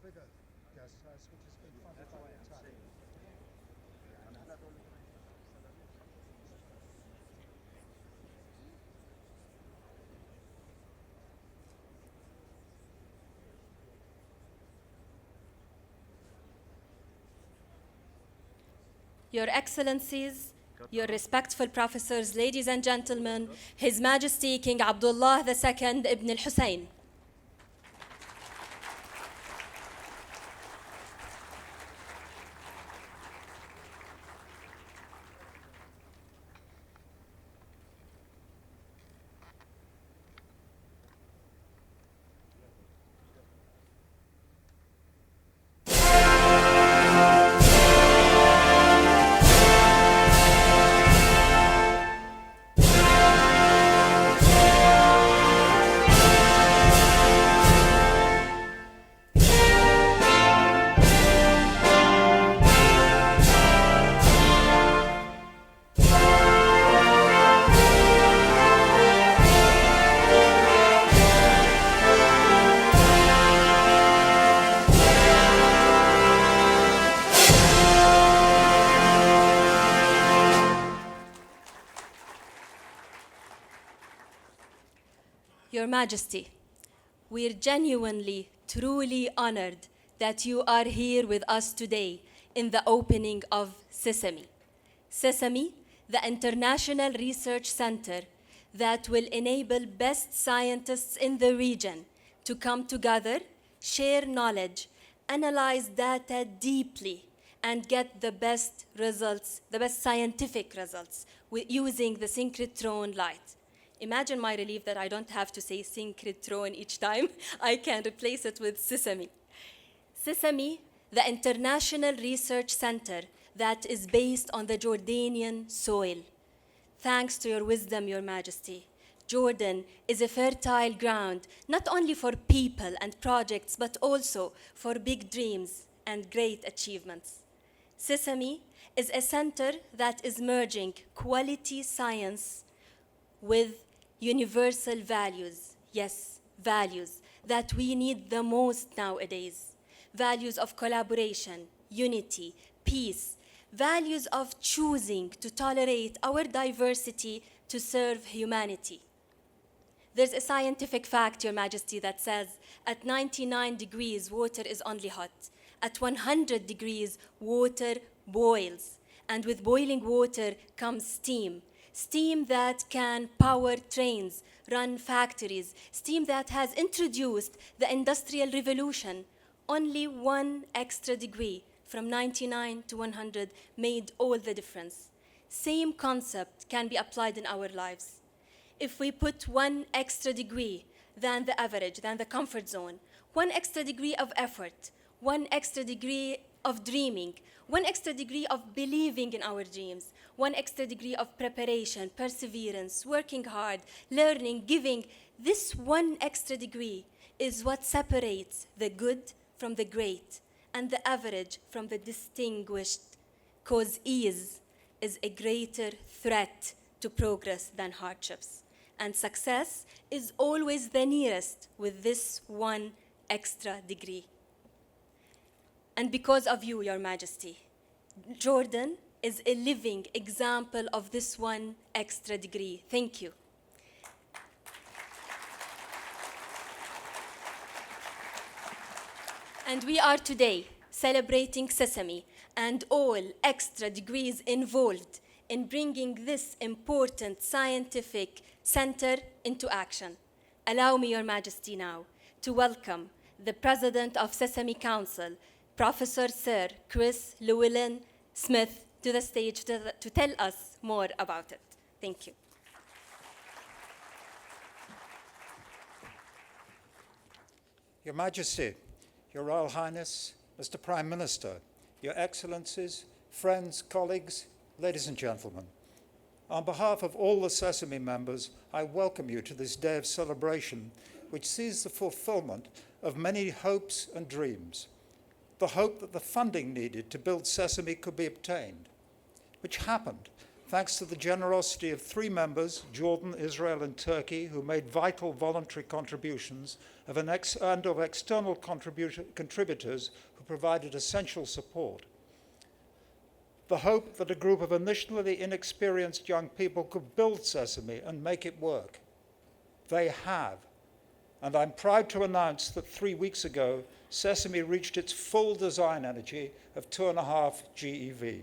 bigger guest house, which has been funded by the Italian. Your Excellencies, your respectful professors, ladies and gentlemen, His Majesty King Abdullah II ibn al-Hussein. Your Majesty, we're genuinely, truly honored that you are here with us today in the opening of SESAME. SESAME, the international research center that will enable best scientists in the region to come together, share knowledge, analyze data deeply, and get the best results, the best scientific results, using the synchrotron light. Imagine my relief that I don't have to say synchrotron each time. I can replace it with SESAME. SESAME, the international research center that is based on the Jordanian soil. Thanks to your wisdom, Your Majesty, Jordan is a fertile ground, not only for people and projects, but also for big dreams and great achievements. SESAME is a center that is merging quality science with universal values, yes, values that we need the most nowadays. Values of collaboration, unity, peace, values of choosing to tolerate our diversity to serve humanity. There's a scientific fact, Your Majesty, that says at 99 degrees, water is only hot. At 100 degrees, water boils. And with boiling water comes steam. Steam that can power trains, run factories, steam that has introduced the Industrial Revolution. Only 1 extra degree from 99 to 100 made all the difference. Same concept can be applied in our lives. If we put 1 extra degree than the average, than the comfort zone, 1 extra degree of effort, 1 extra degree of dreaming, 1 extra degree of believing in our dreams, 1 extra degree of preparation, perseverance, working hard, learning, giving. This 1 extra degree is what separates the good from the great and the average from the distinguished, because ease is a greater threat to progress than hardships. And success is always the nearest with this 1 extra degree. And because of you, Your Majesty, Jordan is a living example of this 1 extra degree. Thank you. And we are today celebrating SESAME and all extra degrees involved in bringing this important scientific center into action. Allow me, Your Majesty, now to welcome the President of SESAME Council, Professor Sir Chris Llewellyn-Smith, to the stage to tell us more about it. Thank you. Your Majesty, Your Royal Highness, Mr. Prime Minister, Your Excellencies, friends, colleagues, ladies and gentlemen. On behalf of all the SESAME members, I welcome you to this day of celebration, which sees the fulfillment of many hopes and dreams. The hope that the funding needed to build SESAME could be obtained, which happened thanks to the generosity of 3 members, Jordan, Israel, and Turkey, who made vital voluntary contributions, and of external contributors who provided essential support. The hope that a group of initially inexperienced young people could build SESAME and make it work. They have. And I'm proud to announce that 3 weeks ago, SESAME reached its full design energy of 2.5 GeV.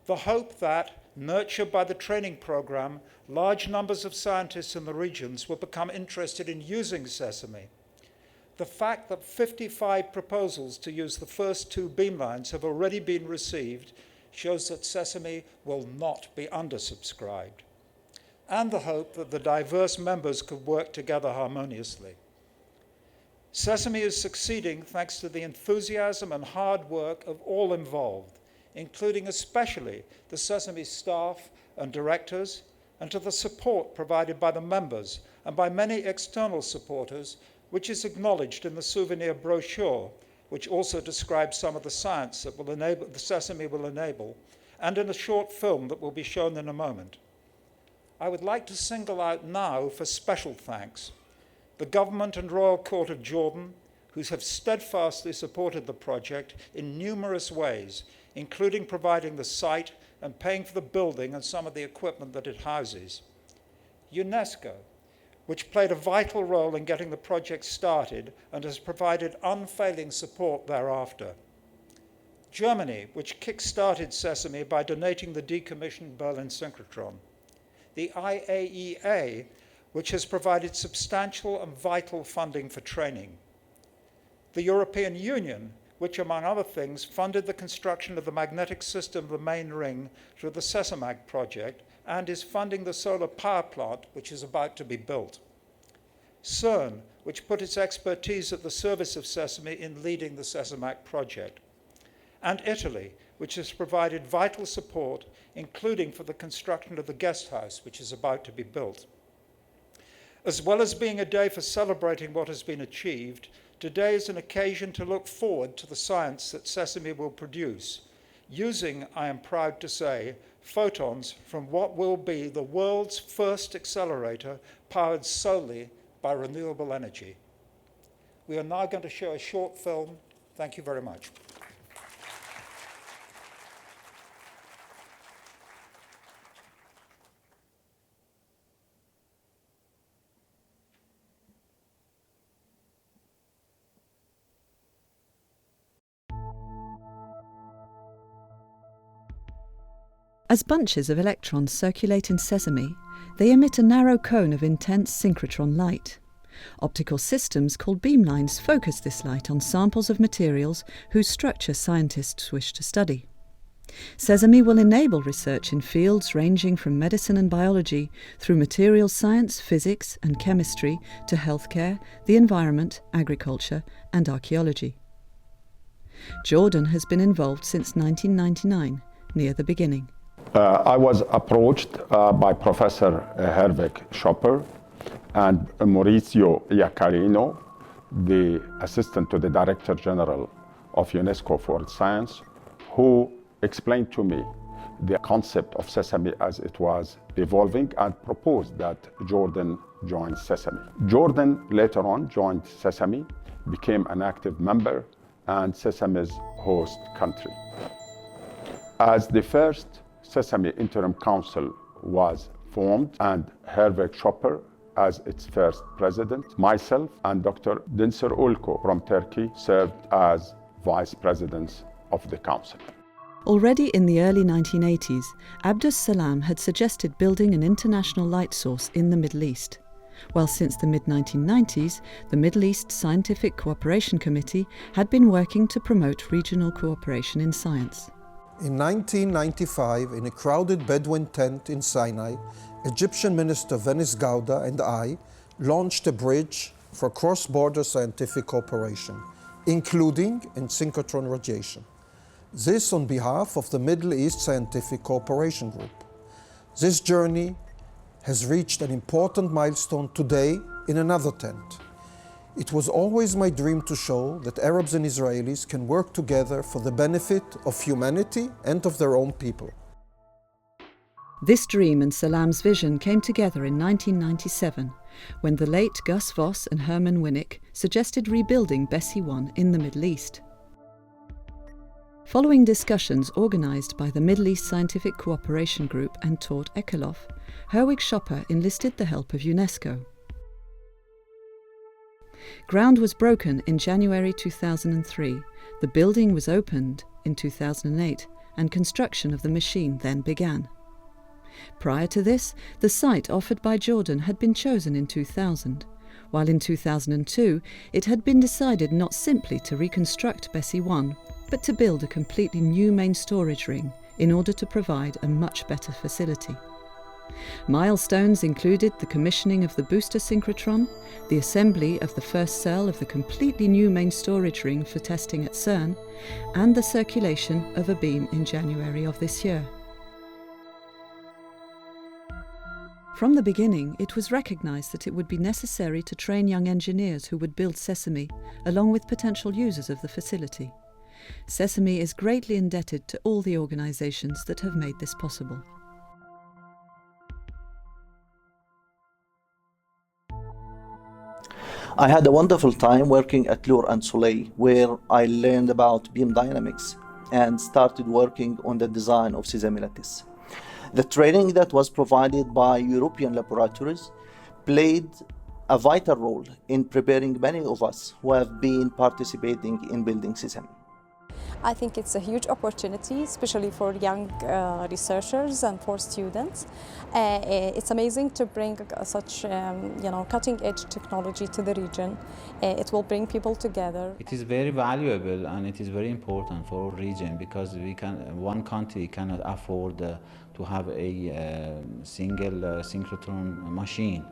The hope that, nurtured by the training program, large numbers of scientists in the regions will become interested in using SESAME. The fact that 55 proposals to use the first 2 beamlines have already been received shows that SESAME will not be undersubscribed. And the hope that the diverse members could work together harmoniously. SESAME is succeeding thanks to the enthusiasm and hard work of all involved, including especially the SESAME staff and directors, and to the support provided by the members and by many external supporters, which is acknowledged in the souvenir brochure, which also describes some of the science that the SESAME will enable, and in a short film that will be shown in a moment. I would like to single out now for special thanks the Government and Royal Court of Jordan, who have steadfastly supported the project in numerous ways, including providing the site and paying for the building and some of the equipment that it houses. UNESCO, which played a vital role in getting the project started and has provided unfailing support thereafter. Germany, which kick-started SESAME by donating the decommissioned Berlin Synchrotron. The IAEA, which has provided substantial and vital funding for training. The European Union, which, among other things, funded the construction of the magnetic system of the main ring through the SESAMAG project and is funding the solar power plant, which is about to be built. CERN, which put its expertise at the service of SESAME in leading the SESAMAG project. And Italy, which has provided vital support, including for the construction of the guest house, which is about to be built. As well as being a day for celebrating what has been achieved, today is an occasion to look forward to the science that SESAME will produce, using, I am proud to say, photons from what will be the world's first accelerator powered solely by renewable energy. We are now going to show a short film. Thank you very much. As bunches of electrons circulate in SESAME, they emit a narrow cone of intense synchrotron light. Optical systems called beamlines focus this light on samples of materials whose structure scientists wish to study. SESAME will enable research in fields ranging from medicine and biology through materials science, physics and chemistry to healthcare, the environment, agriculture and archaeology. Jordan has been involved since 1999, near the beginning. I was approached by Professor Herwig Schopper and Maurizio Iaccarino, the Assistant to the Director General of UNESCO for Science, who explained to me the concept of SESAME as it was evolving and proposed that Jordan join SESAME. Jordan later on joined SESAME, became an active member and SESAME's host country. As the first SESAME Interim Council was formed and Herwig Schopper as its first president, myself and Dr. Dinsur Ulko from Turkey served as vice presidents of the council. Already in the early 1980s, Abdus Salam had suggested building an international light source in the Middle East, while since the mid-1990s, the Middle East Scientific Cooperation Committee had been working to promote regional cooperation in science. In 1995, in a crowded Bedouin tent in Sinai, Egyptian Minister Venice Gauda and I launched a bridge for cross-border scientific cooperation, including in synchrotron radiation. This on behalf of the Middle East Scientific Cooperation Group. This journey has reached an important milestone today in another tent. It was always my dream to show that Arabs and Israelis can work together for the benefit of humanity and of their own people. This dream and Salam's vision came together in 1997, when the late Gus Voss and Herman Winnick suggested rebuilding Bessie 1 in the Middle East. Following discussions organised by the Middle East Scientific Cooperation Group and Tort Ekelhoff, Herwig Schopper enlisted the help of UNESCO. Ground was broken in January 2003, the building was opened in 2008, and construction of the machine then began. Prior to this, the site offered by Jordan had been chosen in 2000, while in 2002 it had been decided not simply to reconstruct Bessie 1, but to build a completely new main storage ring in order to provide a much better facility. Milestones included the commissioning of the booster synchrotron, the assembly of the first cell of the completely new main storage ring for testing at CERN, and the circulation of a beam in January of this year. From the beginning, it was recognised that it would be necessary to train young engineers who would build SESAME, along with potential users of the facility. SESAME is greatly indebted to all the organisations that have made this possible. I had a wonderful time working at Lour and Soleil, where I learned about beam dynamics and started working on the design of SESAME lattice. The training that was provided by European laboratories played a vital role in preparing many of us who have been participating in building SESAME. I think it's a huge opportunity, especially for young researchers and for students. It's amazing to bring such cutting-edge technology to the region. It will bring people together. It is very valuable and it is very important for our region because one country cannot afford to have a single synchrotron machine.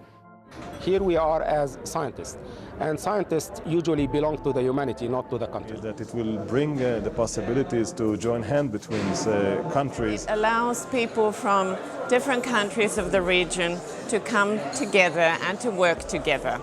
Here we are as scientists, and scientists usually belong to the humanity, not to the country. That it will bring the possibilities to join hands between countries. It allows people from different countries of the region to come together and to work together.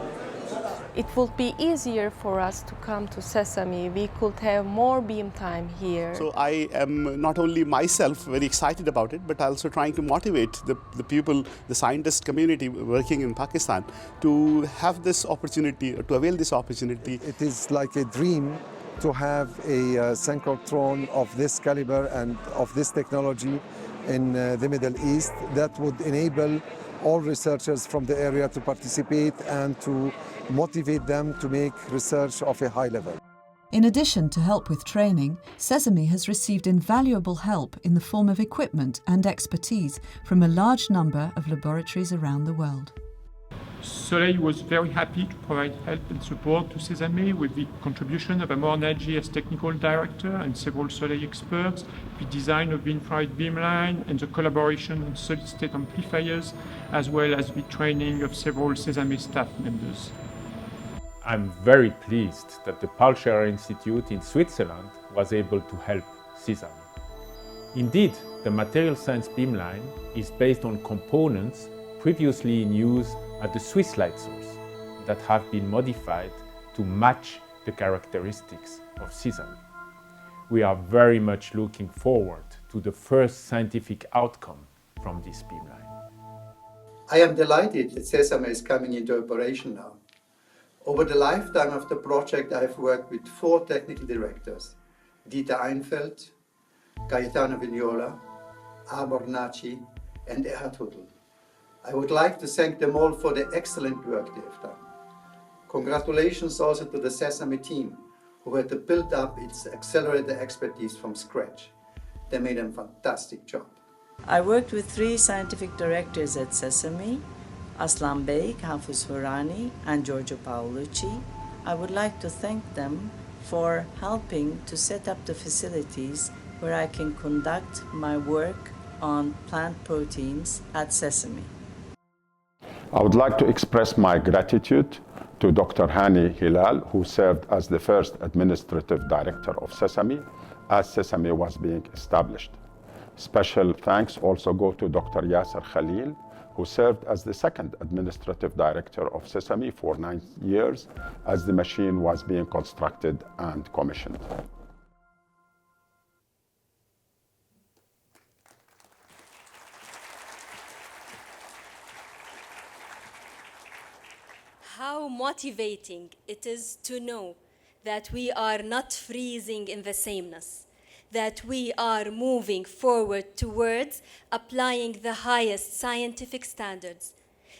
It will be easier for us to come to SESAME. We could have more beam time here. So I am not only myself very excited about it, but also trying to motivate the people, the scientist community working in Pakistan to have this opportunity, to avail this opportunity. It is like a dream to have a synchrotron of this caliber and of this technology in the Middle East that would enable all researchers from the area to participate and to motivate them to make research of a high level. In addition to help with training, SESAME has received invaluable help in the form of equipment and expertise from a large number of laboratories around the world. Soleil was very happy to provide help and support to SESAME with the contribution of Amor Naji as technical director and several Soleil experts, the design of the infrared beamline and the collaboration on solid-state amplifiers, as well as the training of several SESAME staff members. I'm very pleased that the Paul Scherrer Institute in Switzerland was able to help SESAME. Indeed, the material science beamline is based on components previously in use at the Swiss light source that have been modified to match the characteristics of SESAME. We are very much looking forward to the first scientific outcome from this beamline. I am delighted that SESAME is coming into operation now. Over the lifetime of the project, I have worked with 4 technical directors: Dieter Einfeld, Gaetano Vignola, Amor Naji, and Erhard Huttl. I would like to thank them all for the excellent work they have done. Congratulations also to the SESAME team, who had to build up its accelerator expertise from scratch. They made a fantastic job. I worked with 3 scientific directors at SESAME, Aslan Bey, Hafez Hourani, and Giorgio Paolucci. I would like to thank them for helping to set up the facilities where I can conduct my work on plant proteins at SESAME. I would like to express my gratitude to Dr. Hani Hilal, who served as the first administrative director of SESAME as SESAME was being established. Special thanks also go to Dr. Yasser Khalil, who served as the second administrative director of SESAME for 9 years as the machine was being constructed and commissioned. motivating it is to know that we are not freezing in the sameness, that we are moving forward towards applying the highest scientific standards,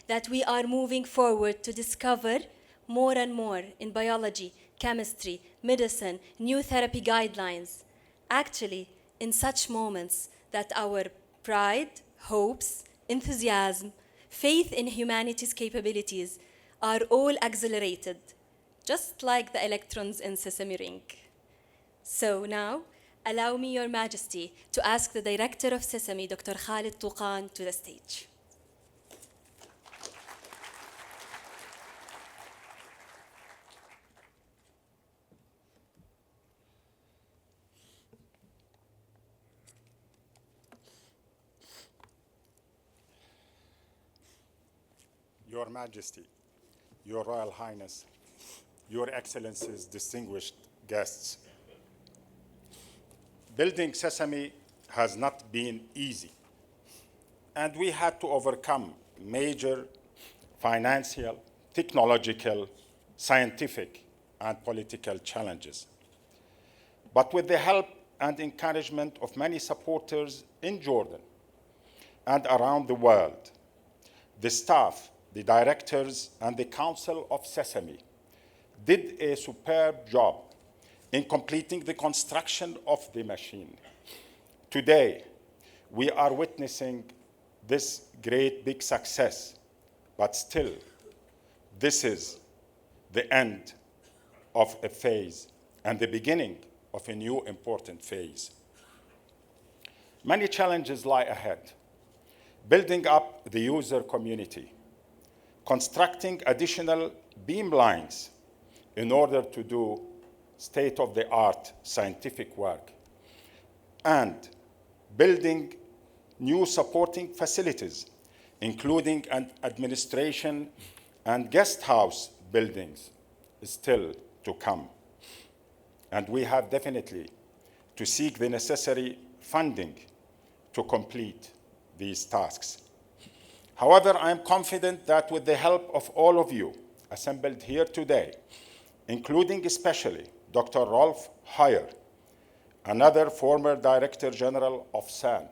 that we are moving forward to discover more and more in biology, chemistry, medicine, new therapy guidelines. Actually, in such moments that our pride, hopes, enthusiasm, faith in humanity's capabilities are all accelerated, just like the electrons in Sesame Ring. So now, allow me, Your Majesty, to ask the Director of Sesame, Dr. Khalid Touqan, to the stage. Your Majesty, Your Royal Highness, Your Excellencies, distinguished guests. Building Sesame has not been easy, and we had to overcome major financial, technological, scientific, and political challenges. But with the help and encouragement of many supporters in Jordan and around the world, the staff, the directors, and the Council of Sesame did a superb job in completing the construction of the machine. Today, we are witnessing this great big success, but still, this is the end of a phase and the beginning of a new important phase. Many challenges lie ahead. Building up the user community, constructing additional beam lines in order to do state-of-the-art scientific work, and building new supporting facilities, including an administration and guest house buildings, is still to come. And we have definitely to seek the necessary funding to complete these tasks. However, I am confident that with the help of all of you assembled here today, including especially Dr. Rolf Heyer, another former Director General of CERN,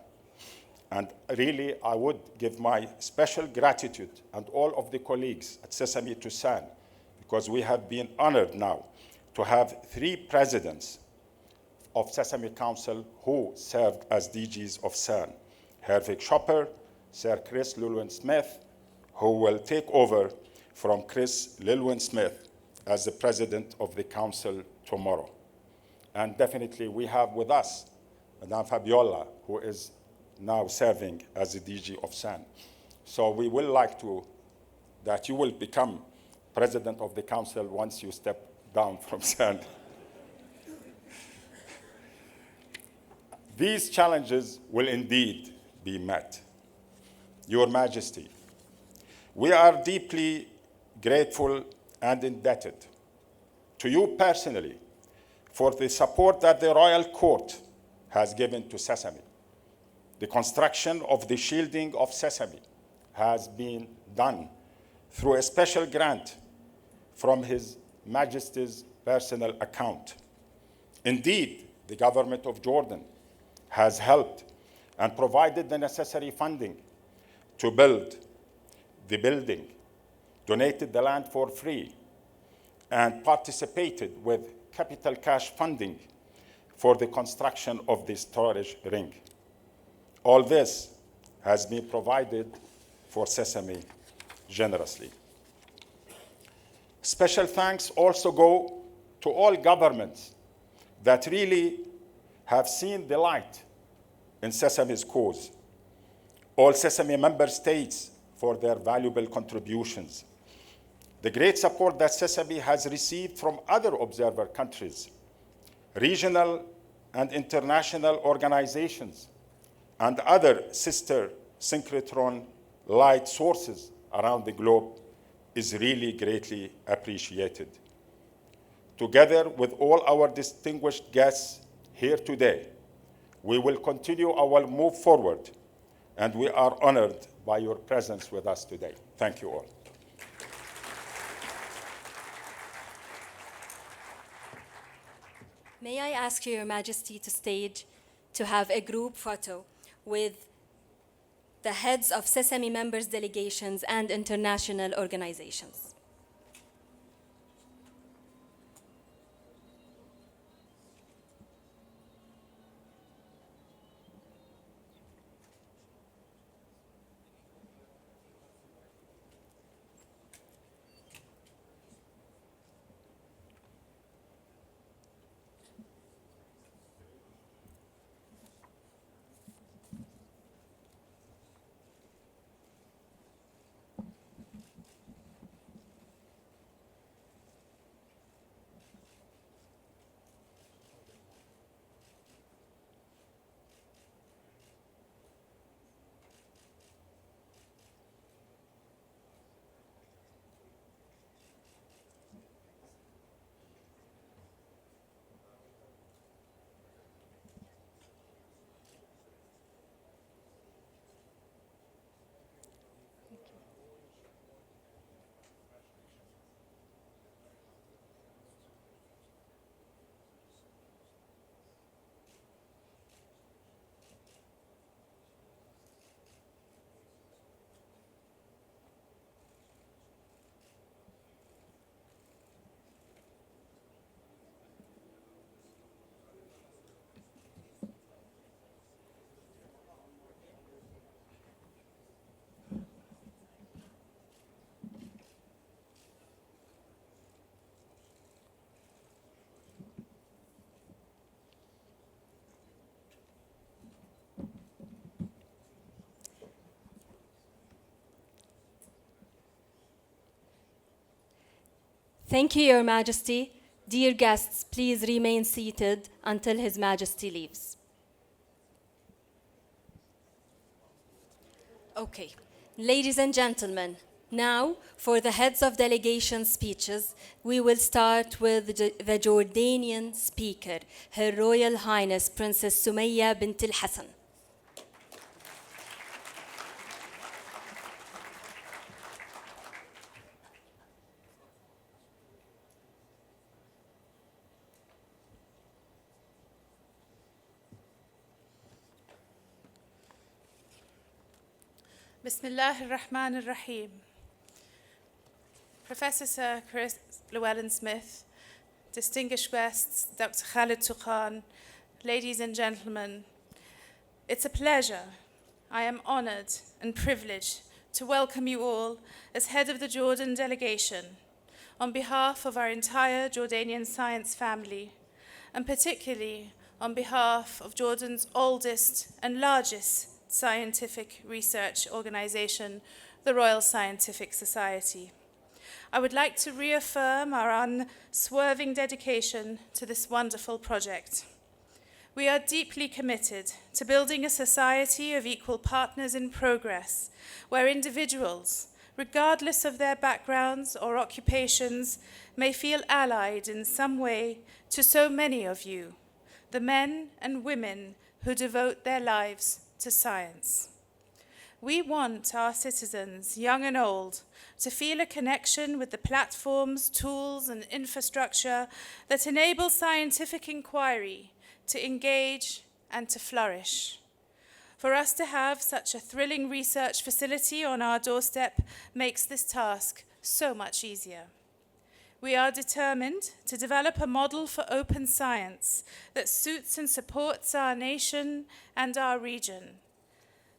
and really I would give my special gratitude and all of the colleagues at Sesame to CERN, because we have been honored now to have 3 presidents of Sesame Council who served as DGs of CERN: Herwig Schopper, Sir Chris Lulwin-Smith, who will take over from Chris Lilwin-Smith as the president of the council tomorrow. And definitely we have with us Madame Fabiola, who is now serving as the DG of CERN. So we will like that you will become president of the council once you step down from CERN. These challenges will indeed be met. Your Majesty, we are deeply grateful and indebted to you personally for the support that the Royal Court has given to Sesame. The construction of the shielding of Sesame has been done through a special grant from His Majesty's personal account. Indeed, the government of Jordan has helped and provided the necessary funding to build the building, donated the land for free, and participated with capital cash funding for the construction of the storage ring. All this has been provided for Sesame generously. Special thanks also go to all governments that really have seen the light in Sesame's cause. All Sesame member states for their valuable contributions. The great support that Sesame has received from other observer countries, regional and international organizations, and other sister synchrotron light sources around the globe is really greatly appreciated. Together with all our distinguished guests here today, we will continue our move forward, and we are honored by your presence with us today. Thank you all. May I ask Your Majesty to stage to have a group photo with the heads of SESAME members delegations and international organizations. Thank you, Your Majesty. Dear guests, please remain seated until His Majesty leaves. Okay, ladies and gentlemen, now for the heads of delegation speeches, we will start with the Jordanian speaker, Her Royal Highness Princess Sumaya bint al-Hassan. Bismillah ar-Rahman ar-Rahim. Professor Sir Chris Llewellyn-Smith, distinguished guests, Dr. Khalid Touqan, ladies and gentlemen, it's a pleasure. I am honored and privileged to welcome you all as head of the Jordan delegation on behalf of our entire Jordanian science family, and particularly on behalf of Jordan's oldest and largest scientific research organization, the Royal Scientific Society. I would like to reaffirm our unswerving dedication to this wonderful project. We are deeply committed to building a society of equal partners in progress, where individuals, regardless of their backgrounds or occupations, may feel allied in some way to so many of you, the men and women who devote their lives to science. We want our citizens, young and old, to feel a connection with the platforms, tools, and infrastructure that enable scientific inquiry to engage and to flourish. For us to have such a thrilling research facility on our doorstep makes this task so much easier. We are determined to develop a model for open science that suits and supports our nation and our region.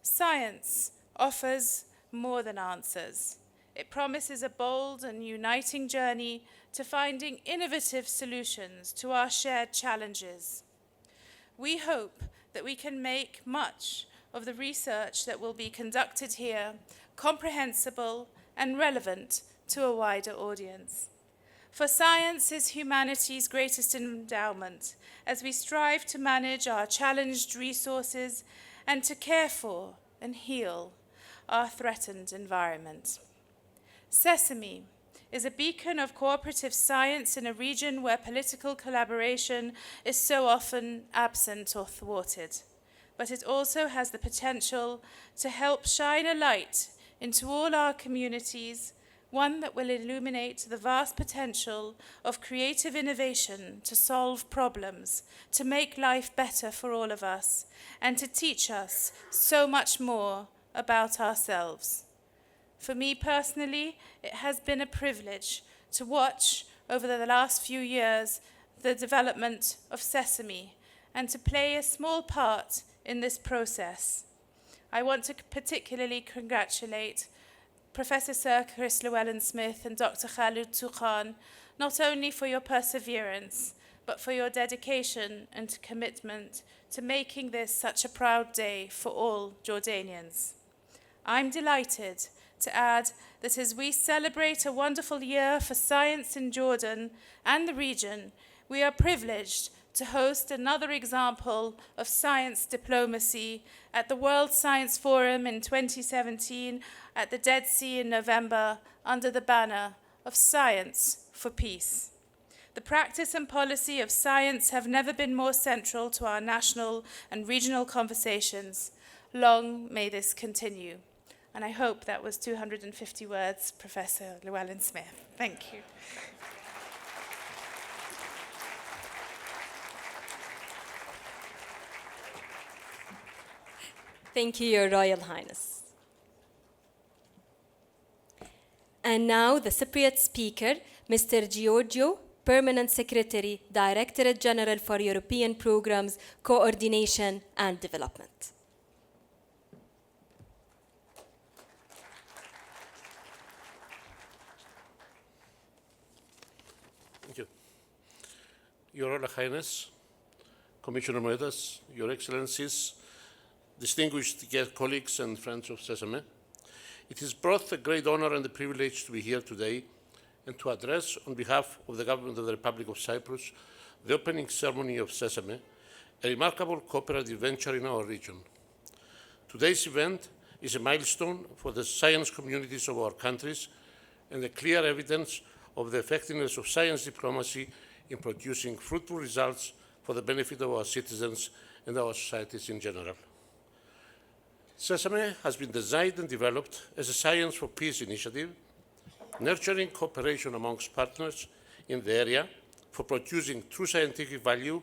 Science offers more than answers. It promises a bold and uniting journey to finding innovative solutions to our shared challenges. We hope that we can make much of the research that will be conducted here comprehensible and relevant to a wider audience. For science is humanity's greatest endowment, as we strive to manage our challenged resources and to care for and heal our threatened environment. SESAME is a beacon of cooperative science in a region where political collaboration is so often absent or thwarted, but it also has the potential to help shine a light into all our communities one that will illuminate the vast potential of creative innovation to solve problems, to make life better for all of us, and to teach us so much more about ourselves. For me personally, it has been a privilege to watch over the last few years the development of SESAME and to play a small part in this process. I want to particularly congratulate Professor Sir Chris Llewellyn-Smith and Dr. Khaled Touqan, not only for your perseverance, but for your dedication and commitment to making this such a proud day for all Jordanians. I'm delighted to add that as we celebrate a wonderful year for science in Jordan and the region, we are privileged to host another example of science diplomacy at the World Science Forum in 2017 at the Dead Sea in November under the banner of Science for Peace. The practice and policy of science have never been more central to our national and regional conversations. Long may this continue. And I hope that was 250 words, Professor Llewellyn-Smith. Thank you. Thank you, Your Royal Highness. And now the Cypriot speaker, Mr. Giorgio, Permanent Secretary, Directorate General for European Programs, Coordination and Development. Thank you. Your Royal Highness, Commissioner Moedas, Your Excellencies, distinguished guest colleagues and friends of SESAME, it is both a great honor and a privilege to be here today and to address, on behalf of the Government of the Republic of Cyprus, the opening ceremony of SESAME, a remarkable cooperative venture in our region. Today's event is a milestone for the science communities of our countries and a clear evidence of the effectiveness of science diplomacy in producing fruitful results for the benefit of our citizens and our societies in general. SESAME has been designed and developed as a Science for Peace initiative, nurturing cooperation amongst partners in the area for producing true scientific value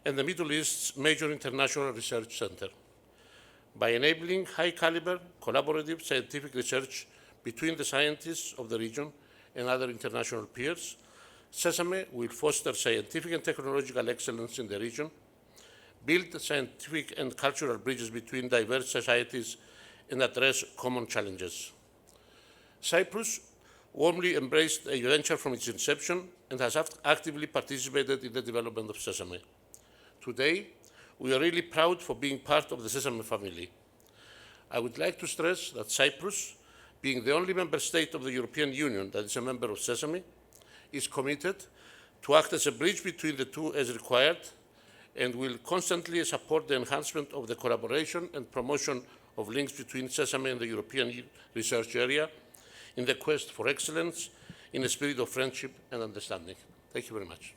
and the Middle East's major international research center. By enabling high-caliber, collaborative scientific research between the scientists of the region and other international peers, SESAME will foster scientific and technological excellence in the region, build scientific and cultural bridges between diverse societies, and address common challenges. Cyprus warmly embraced a venture from its inception and has actively participated in the development of SESAME. Today, we are really proud for being part of the SESAME family. I would like to stress that Cyprus, being the only member state of the European Union that is a member of SESAME, is committed to act as a bridge between the two as required, and will constantly support the enhancement of the collaboration and promotion of links between SESAME and the European research area in the quest for excellence in a spirit of friendship and understanding. Thank you very much.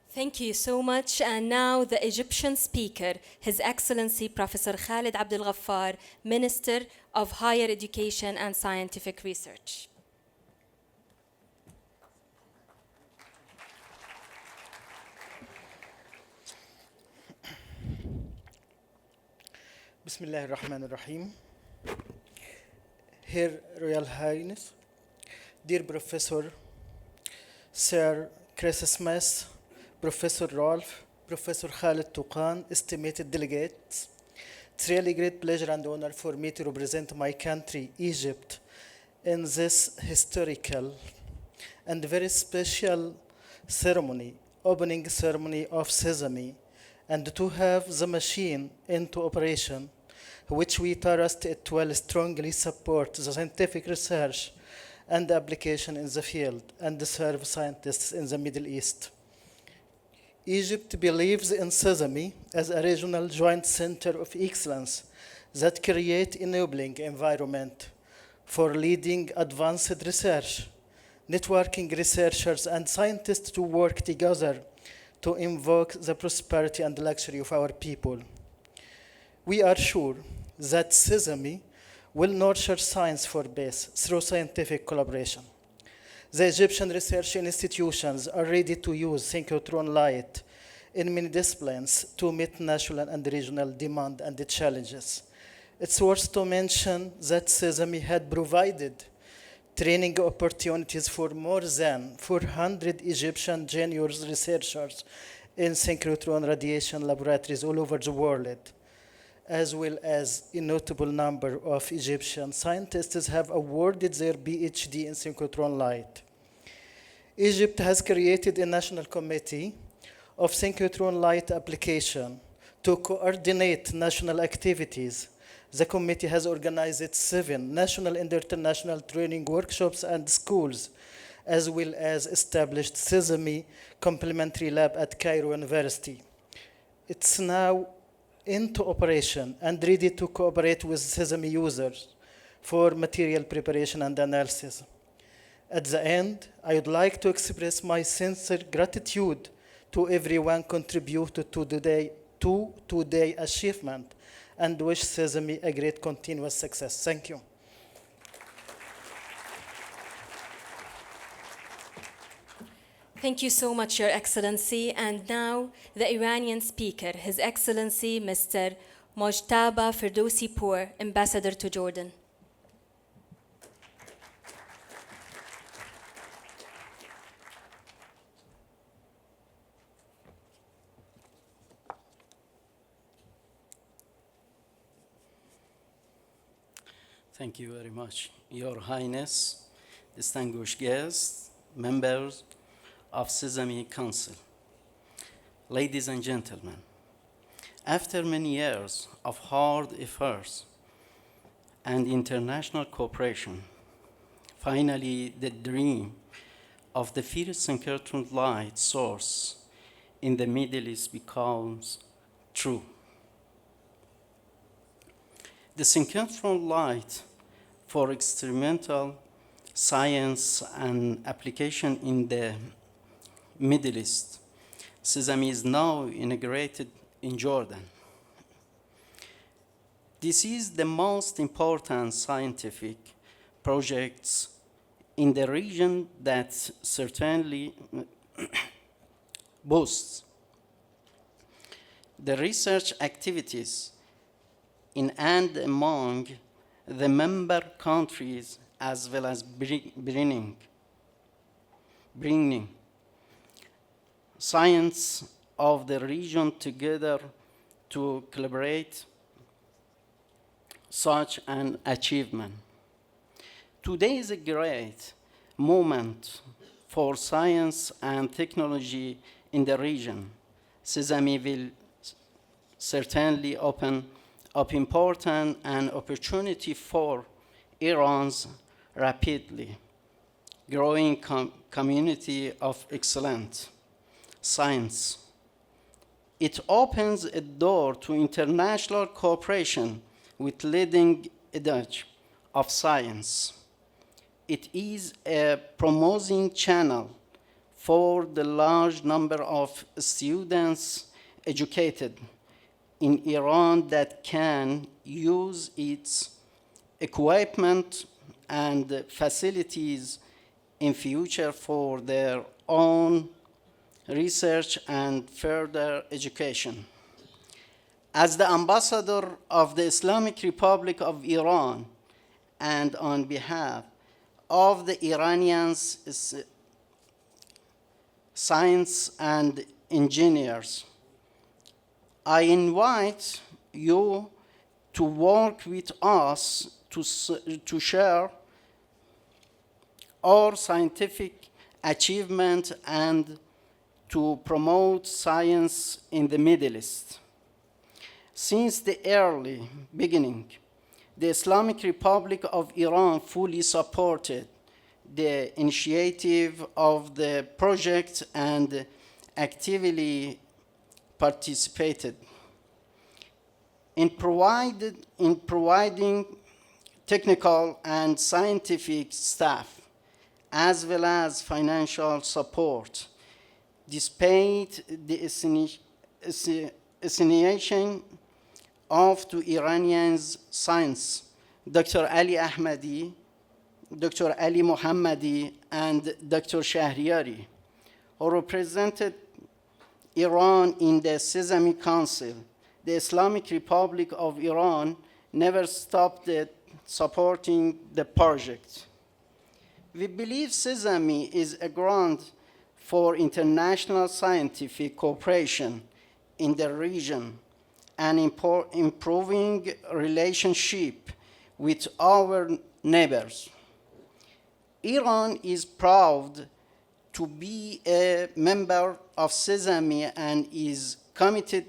Thank you so much. And now the Egyptian speaker, His Excellency Professor Khaled Abdel Ghaffar, Minister of Higher Education and Scientific Research. Bismillah ar-Rahman ar-Rahim. Her Royal Highness, dear Professor Sir Chris Smith, Professor Rolf, Professor Khaled Touqan, estimated delegates, it's really great pleasure and honor for me to represent my country, Egypt, in this historical and very special ceremony, opening ceremony of SESAME, and to have the machine into operation, which we trust it will strongly support the scientific research and application in the field and serve scientists in the Middle East. Egypt believes in SESAME as a regional joint center of excellence that create enabling environment for leading advanced research, networking researchers and scientists to work together to invoke the prosperity and luxury of our people. We are sure that SESAME will nurture science for peace through scientific collaboration. The Egyptian research institutions are ready to use synchrotron light in many disciplines to meet national and regional demand and the challenges. It's worth to mention that SESAME had provided training opportunities for more than 400 Egyptian junior researchers in synchrotron radiation laboratories all over the world, as well as a notable number of Egyptian scientists have awarded their PhD in synchrotron light. Egypt has created a national committee of synchrotron light application to coordinate national activities. The committee has organized 7 national and international training workshops and schools, as well as established SESAME Complementary Lab at Cairo University. It's now into operation and ready to cooperate with SESAME users for material preparation and analysis. At the end, I would like to express my sincere gratitude to everyone contributed to today's achievement and wish SESAME a great continuous success. Thank you. Thank you so much, Your Excellency. And now, the Iranian speaker, His Excellency Mr. Mojtaba Firdousi Pour, Ambassador to Jordan. Thank you very much, Your Highness, distinguished guests, members of SESAME Council. Ladies and gentlemen, after many years of hard efforts and international cooperation, finally the dream of the first synchrotron light source in the Middle East becomes true. The synchrotron light for experimental science and application in the Middle East, SESAME is now integrated in Jordan. This is the most important scientific projects in the region that certainly boasts the research activities in and among the member countries, as well as bringing science of the region together to collaborate such an achievement. Today is a great moment for science and technology in the region. SESAME will certainly open up important an opportunity for Iran's rapidly growing community of excellent science. It opens a door to international cooperation with leading edge of science. It is a promoting channel for the large number of students educated in Iran that can use its equipment and facilities in future for their own research and further education. As the ambassador of the Islamic Republic of Iran, and on behalf of the Iranian science and engineers, I invite you to work with us to share our scientific achievement and to promote science in the Middle East. Since the early beginning, the Islamic Republic of Iran fully supported the initiative of the project and actively participated in providing technical and scientific staff, as well as financial support, despite the assignation of to Iranians science, Dr. Ali Ahmadi, Dr. Ali Mohammadi, and Dr. Shahriari, who represented Iran in the SESAME Council. The Islamic Republic of Iran never stopped supporting the project. We believe SESAME is a ground for international scientific cooperation in the region and improving relationship with our neighbors. Iran is proud to be a member of SESAME and is committed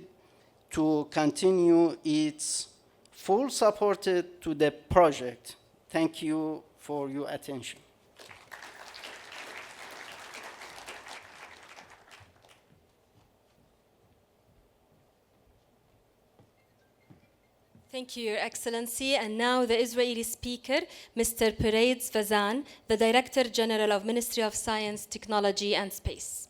to continue its full support to the project. Thank you for your attention. Thank you, Your Excellency. And now the Israeli speaker, Mr. Peretz Vazan, the Director General of Ministry of Science, Technology and Space.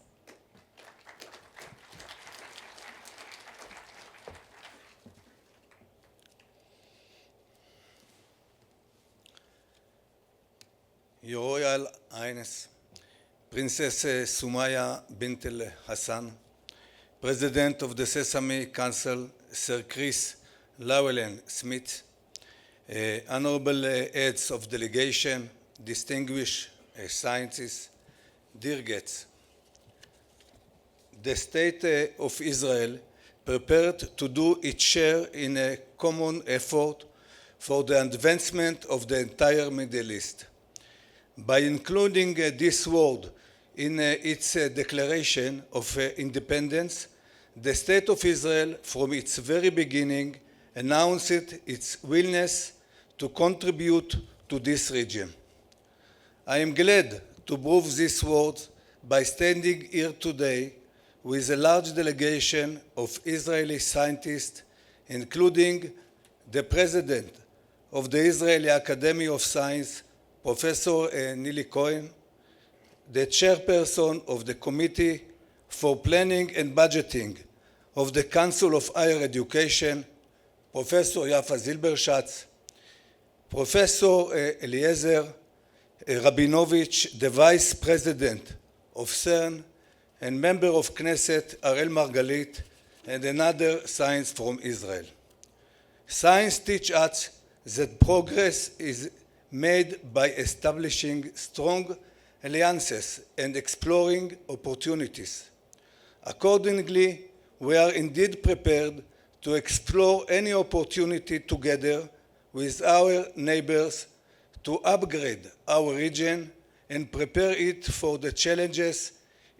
Your Royal Highness, Princess Sumaya bint al-Hassan, President of the SESAME Council, Sir Chris Llewellyn-Smith, honorable heads of delegation, distinguished scientists, dear guests. The State of Israel prepared to do its share in a common effort for the advancement of the entire Middle East. By including this word in its declaration of independence, the State of Israel, from its very beginning, announced its willingness to contribute to this region. I am glad to prove these words by standing here today with a large delegation of Israeli scientists, including the President of the Israeli Academy of Science, Professor Nili Cohen, the Chairperson of the Committee for Planning and Budgeting of the Council of Higher Education, Professor Yafa Zilberschatz, Professor Eliezer Rabinovich, the Vice President of CERN, and member of Knesset Arel Margalit, and another science from Israel. Science teaches us that progress is made by establishing strong alliances and exploring opportunities. Accordingly, we are indeed prepared to explore any opportunity together with our neighbors to upgrade our region and prepare it for the challenges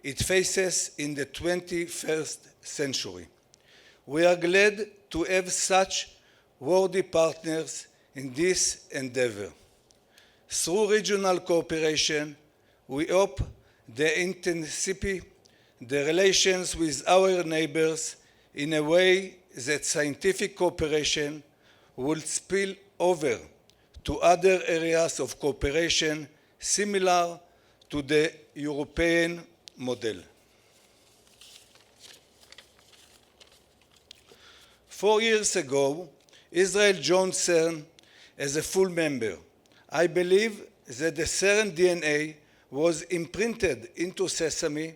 it faces in the 21st century. We are glad to have such worthy partners in this endeavor. Through regional cooperation, we hope to intensify the relations with our neighbors in a way that scientific cooperation will spill over to other areas of cooperation similar to the European model. 4 years ago, Israel joined CERN as a full member. I believe that the CERN DNA was imprinted into SESAME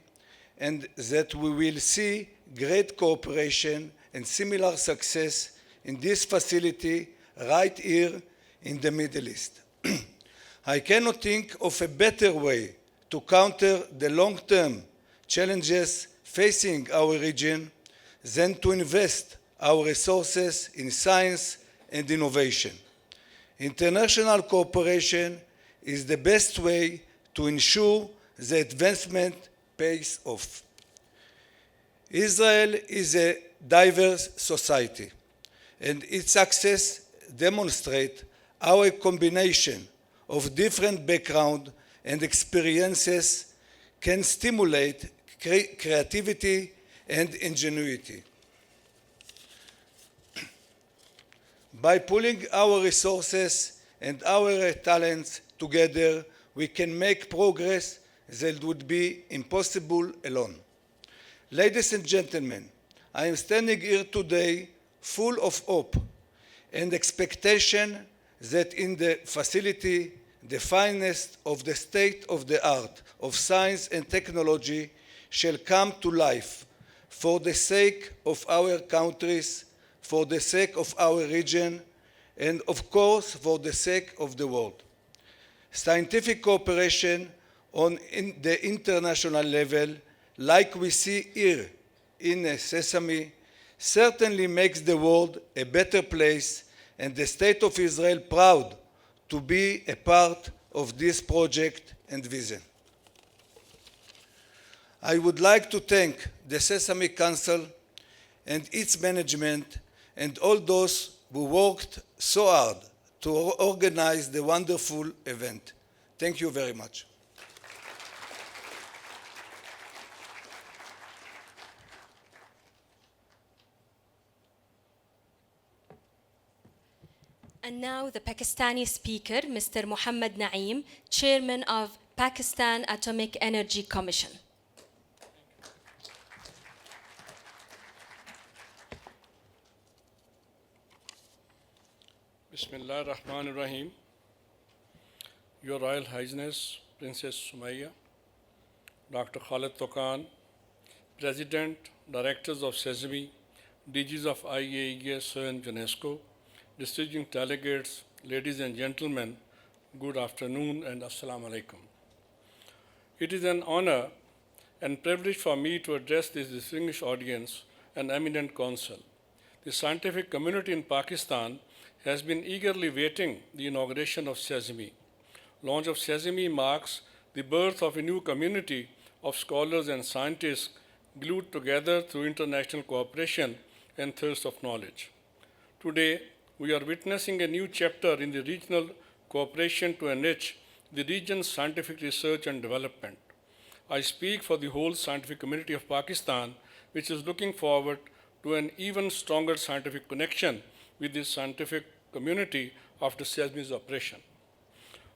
and that we will see great cooperation and similar success in this facility right here in the Middle East. I cannot think of a better way to counter the long-term challenges facing our region than to invest our resources in science and innovation. International cooperation is the best way to ensure the advancement pays off. Israel is a diverse society, and its success demonstrates how a combination of different backgrounds and experiences can stimulate creativity and ingenuity. By pooling our resources and our talents together, we can make progress that would be impossible alone. Ladies and gentlemen, I am standing here today full of hope and expectation that in the facility, the finest of the state-of-the-art of science and technology shall come to life for the sake of our countries, for the sake of our region, and of course for the sake of the world. Scientific cooperation on the international level, like we see here in SESAME, certainly makes the world a better place and the State of Israel proud to be a part of this project and vision. I would like to thank the SESAME Council and its management and all those who worked so hard to organize the wonderful event. Thank you very much. And now the Pakistani speaker, Mr. Muhammad Naeem, Chairman of Pakistan Atomic Energy Commission. Bismillah ar-Rahman ar-Rahim. Your Royal Highness, Princess Sumaya, Dr. Khalid Tokan, President, Directors of SESAME, DGs of IAEA, CERN, UNESCO, distinguished delegates, ladies and gentlemen, good afternoon and assalamu alaikum. It is an honor and privilege for me to address this distinguished audience and eminent council. The scientific community in Pakistan has been eagerly waiting the inauguration of SESAME. Launch of SESAME marks the birth of a new community of scholars and scientists glued together through international cooperation and thirst of knowledge. Today, we are witnessing a new chapter in the regional cooperation to enrich the region's scientific research and development. I speak for the whole scientific community of Pakistan, which is looking forward to an even stronger scientific connection with the scientific community after SESAME's operation.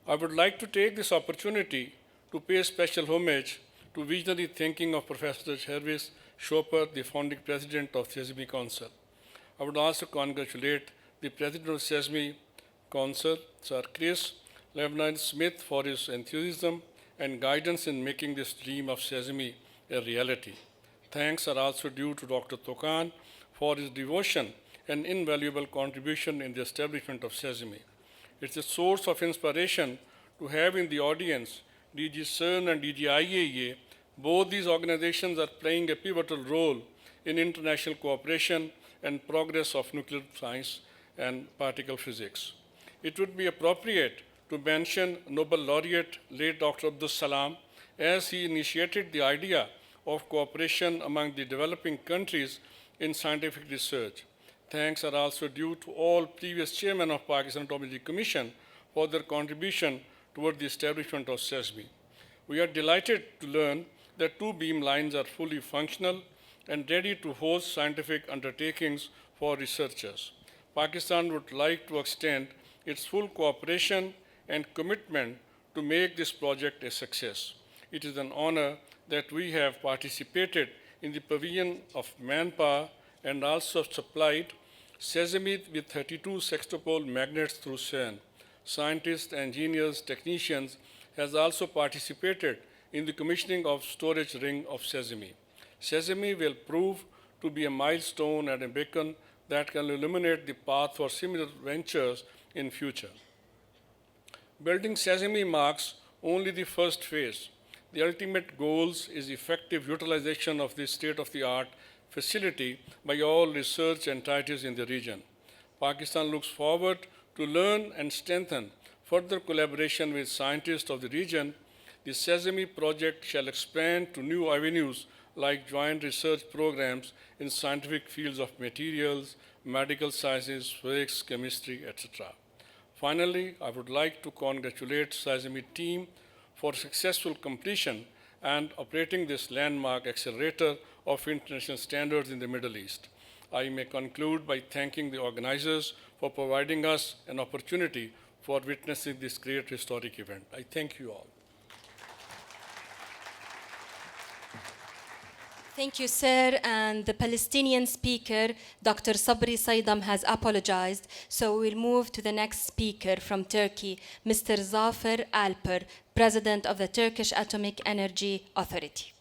I would like to take this opportunity to pay special homage to visionary thinking of Professor Hervé Chopper, the founding president of SESAME Council. I would also congratulate the President of SESAME Council, Sir Chris Lebanon-Smith, for his enthusiasm and guidance in making this dream of SESAME a reality. Thanks are also due to Dr. Tokan for his devotion and invaluable contribution in the establishment of SESAME. It's a source of inspiration to have in the audience DG CERN and DG IAEA. Both these organizations are playing a pivotal role in international cooperation and progress of nuclear science and particle physics. It would be appropriate to mention Nobel laureate late Dr. Abdullah II, as he initiated the idea of cooperation among the developing countries in scientific research. Thanks are also due to all previous chairmen of Pakistan Atomic Energy Commission for their contribution toward the establishment of SESAME. We are delighted to learn that 2 beam lines are fully functional and ready to host scientific undertakings for researchers. Pakistan would like to extend its full cooperation and commitment to make this project a success. It is an honor that we have participated in the provision of manpower and also supplied SESAME with 32 sextupole magnets through CERN. Scientists, engineers, technicians has also participated in the commissioning of storage ring of SESAME. SESAME will prove to be a milestone and a beacon that can illuminate the path for similar ventures in future. Building SESAME marks only the first phase. The ultimate goal is effective utilization of this state-of-the-art facility by all research entities in the region. Pakistan looks forward to learn and strengthen further collaboration with scientists of the region. The SESAME project shall expand to new avenues like joint research programs in scientific fields of materials, medical sciences, physics, chemistry, etc. Finally, I would like to congratulate SESAME team for successful completion and operating this landmark accelerator of international standards in the Middle East. I may conclude by thanking the organizers for providing us an opportunity for witnessing this great historic event. I thank you all. Thank you, sir. And the Palestinian speaker, Dr. Sabri Saidam, has apologized. So we'll move to the next speaker from Turkey, Mr. Zafer Alper, President of the Turkish Atomic Energy Authority.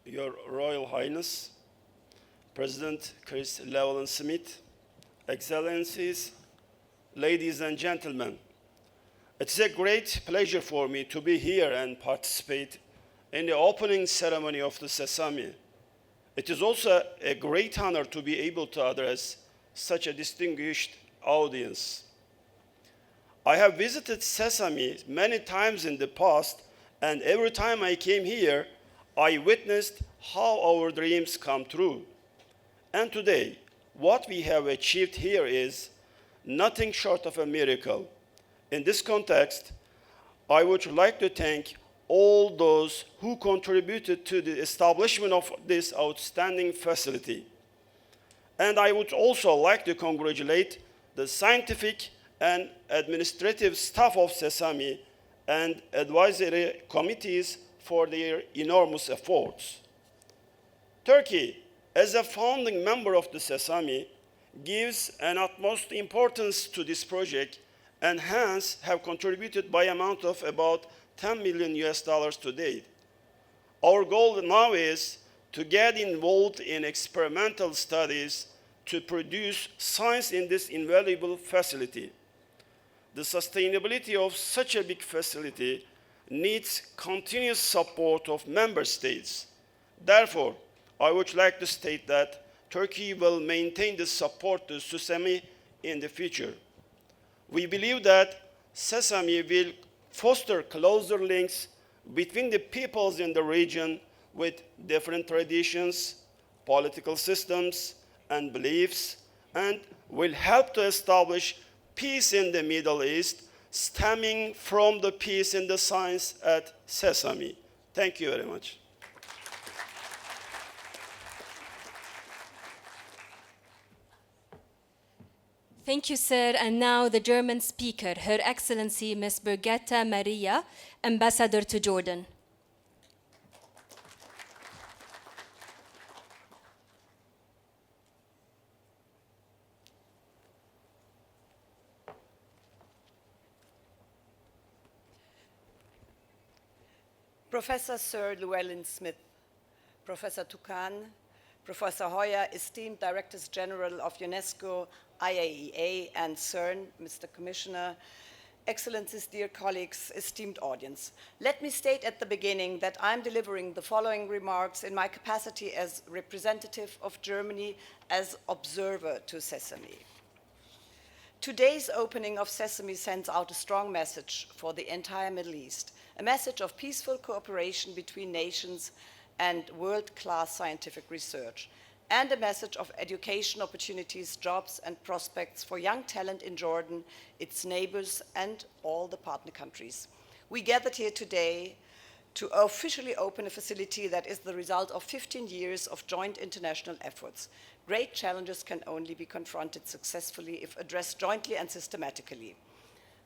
Your Royal Highness, President Chris Llewellyn-Smith, Excellencies, ladies and gentlemen, it's a great pleasure for me to be here and participate in the opening ceremony of the SESAME. It is also a great honor to be able to address such a distinguished audience. I have visited SESAME many times in the past, and every time I came here, I witnessed how our dreams come true. And today, what we have achieved here is nothing short of a miracle. In this context, I would like to thank all those who contributed to the establishment of this outstanding facility. And I would also like to congratulate the scientific and administrative staff of SESAME and advisory committees for their enormous efforts. Turkey, as a founding member of the SESAME, gives an utmost importance to this project and hence have contributed by amount of about $10 million to date. Our goal now is to get involved in experimental studies to produce science in this invaluable facility. The sustainability of such a big facility needs continuous support of member states. Therefore, I would like to state that Turkey will maintain the support to SESAME in the future. We believe that SESAME will foster closer links between the peoples in the region with different traditions, political systems, and beliefs, and will help to establish peace in the Middle East, stemming from the peace in the science at SESAME. Thank you very much. Thank you, sir. And now the German speaker, Her Excellency Ms. Birgitta Maria, Ambassador to Jordan. Professor Sir Llewellyn-Smith, Professor Toukan, Professor Hoyer, esteemed Directors General of UNESCO, IAEA, and CERN, Mr. Commissioner, Excellencies, dear colleagues, esteemed audience. Let me state at the beginning that I'm delivering the following remarks in my capacity as representative of Germany as observer to SESAME. Today's opening of SESAME sends out a strong message for the entire Middle East, a message of peaceful cooperation between nations and world-class scientific research, and a message of education opportunities, jobs, and prospects for young talent in Jordan, its neighbors, and all the partner countries. We gathered here today to officially open a facility that is the result of 15 years of joint international efforts. Great challenges can only be confronted successfully if addressed jointly and systematically.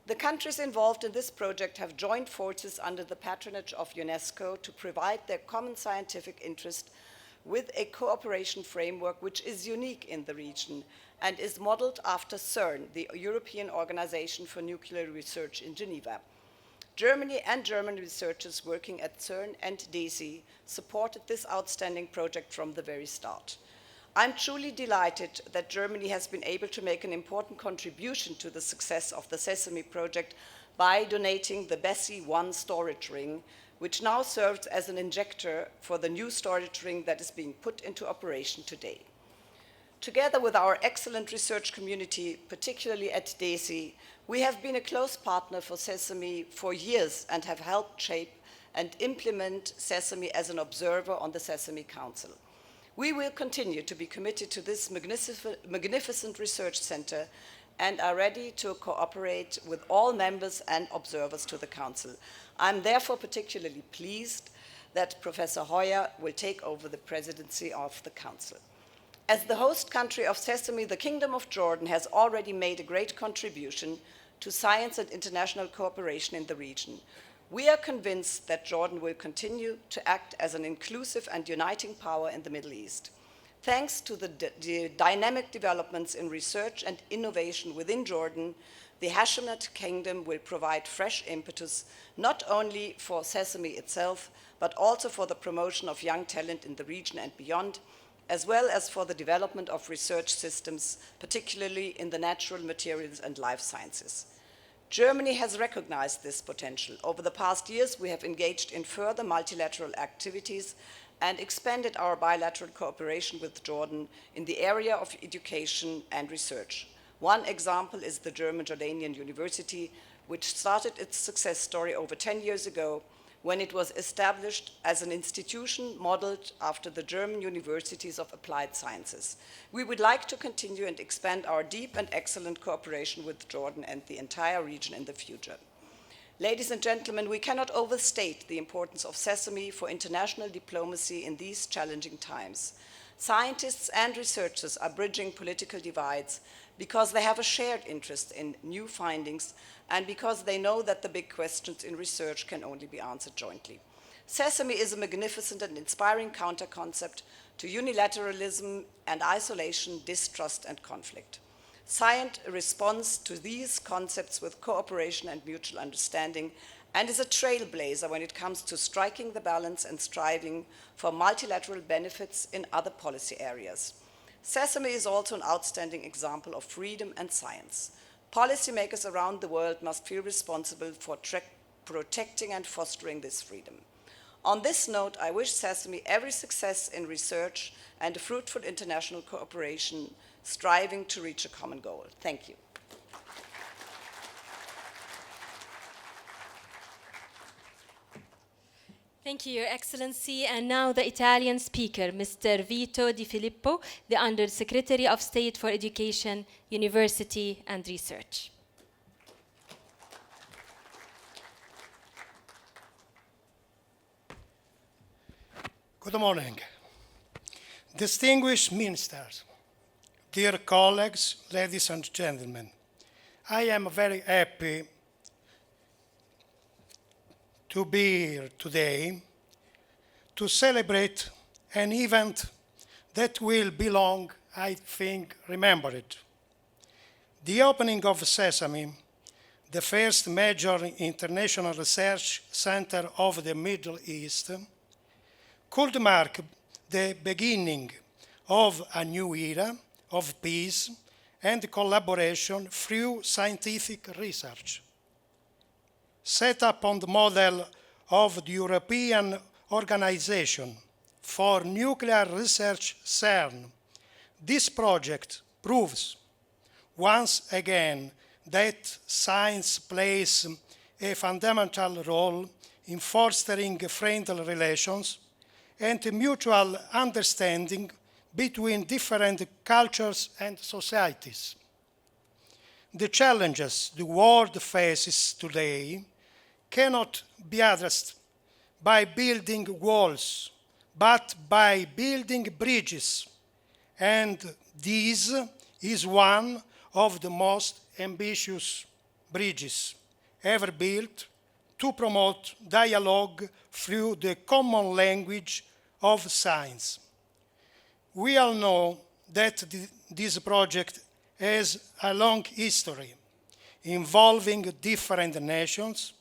The countries involved in this project have joined forces under the patronage of UNESCO to provide their common scientific interest with a cooperation framework which is unique in the region and is modeled after CERN, the European Organization for Nuclear Research in Geneva. Germany and German researchers working at CERN and DESI supported this outstanding project from the very start. I'm truly delighted that Germany has been able to make an important contribution to the success of the SESAME project by donating the BESSY-1 storage ring, which now serves as an injector for the new storage ring that is being put into operation today. Together with our excellent research community, particularly at DESI, we have been a close partner for SESAME for years and have helped shape and implement SESAME as an observer on the SESAME Council. We will continue to be committed to this magnificent research center and are ready to cooperate with all members and observers to the Council. I'm therefore particularly pleased that Professor Hoyer will take over the presidency of the Council. As the host country of SESAME, the Kingdom of Jordan has already made a great contribution to science and international cooperation in the region. We are convinced that Jordan will continue to act as an inclusive and uniting power in the Middle East. Thanks to the dynamic developments in research and innovation within Jordan, the Hashemite Kingdom will provide fresh impetus not only for SESAME itself, but also for the promotion of young talent in the region and beyond, as well as for the development of research systems, particularly in the natural materials and life sciences. Germany has recognized this potential. Over the past years, we have engaged in further multilateral activities and expanded our bilateral cooperation with Jordan in the area of education and research. One example is the German-Jordanian University, which started its success story over 10 years ago when it was established as an institution modeled after the German universities of applied sciences. We would like to continue and expand our deep and excellent cooperation with Jordan and the entire region in the future. Ladies and gentlemen, we cannot overstate the importance of SESAME for international diplomacy in these challenging times. Scientists and researchers are bridging political divides because they have a shared interest in new findings and because they know that the big questions in research can only be answered jointly. SESAME is a magnificent and inspiring counter-concept to unilateralism and isolation, distrust and conflict. Science responds to these concepts with cooperation and mutual understanding and is a trailblazer when it comes to striking the balance and striving for multilateral benefits in other policy areas. SESAME is also an outstanding example of freedom and science. Policymakers around the world must feel responsible for protecting and fostering this freedom. On this note, I wish SESAME every success in research and a fruitful international cooperation, striving to reach a common goal. Thank you. Thank you, Your Excellency. And now the Italian speaker, Mr. Vito Di Filippo, the Under-Secretary of State for Education, University and Research. Good morning. Distinguished ministers, dear colleagues, ladies and gentlemen, I am very happy to be here today to celebrate an event that will be long, I think, remembered. The opening of SESAME, the first major international research center of the Middle East, could mark the beginning of a new era of peace and collaboration through scientific research. Set up on the model of the European Organization for Nuclear Research, CERN, this project proves once again that science plays a fundamental role in fostering friendly relations and mutual understanding between different cultures and societies. The challenges the world faces today cannot be addressed by building walls, but by building bridges. And this is one of the most ambitious bridges ever built to promote dialogue through the common language of science. We all know that this project has a long history involving different nations,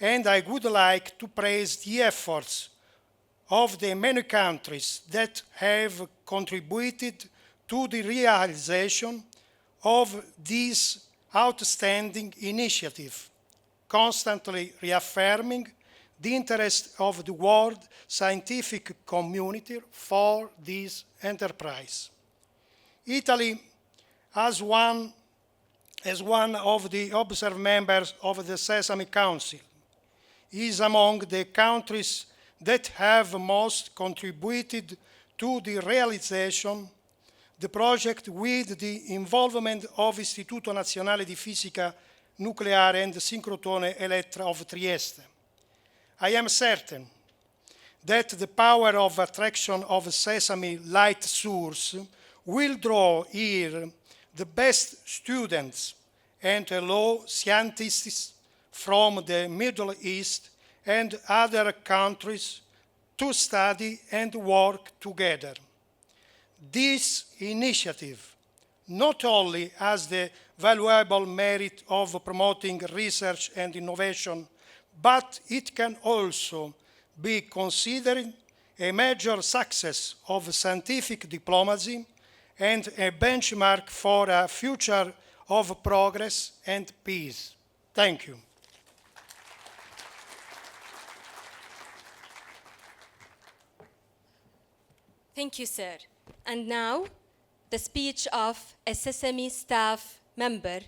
and I would like to praise the efforts of the many countries that have contributed to the realization of this outstanding initiative, constantly reaffirming the interest of the world scientific community for this enterprise. Italy, as one of the observed members of the SESAME Council, is among the countries that have most contributed to the realization the project with the involvement of Istituto Nazionale di Fisica Nucleare and Synchrotron Elettra of Trieste. I am certain that the power of attraction of SESAME light source will draw here the best students and law scientists from the Middle East and other countries to study and work together. This initiative not only has the valuable merit of promoting research and innovation, but it can also be considered a major success of scientific diplomacy and a benchmark for a future of progress and peace. Thank you. Thank you, sir. And now, the speech of a SESAME staff member,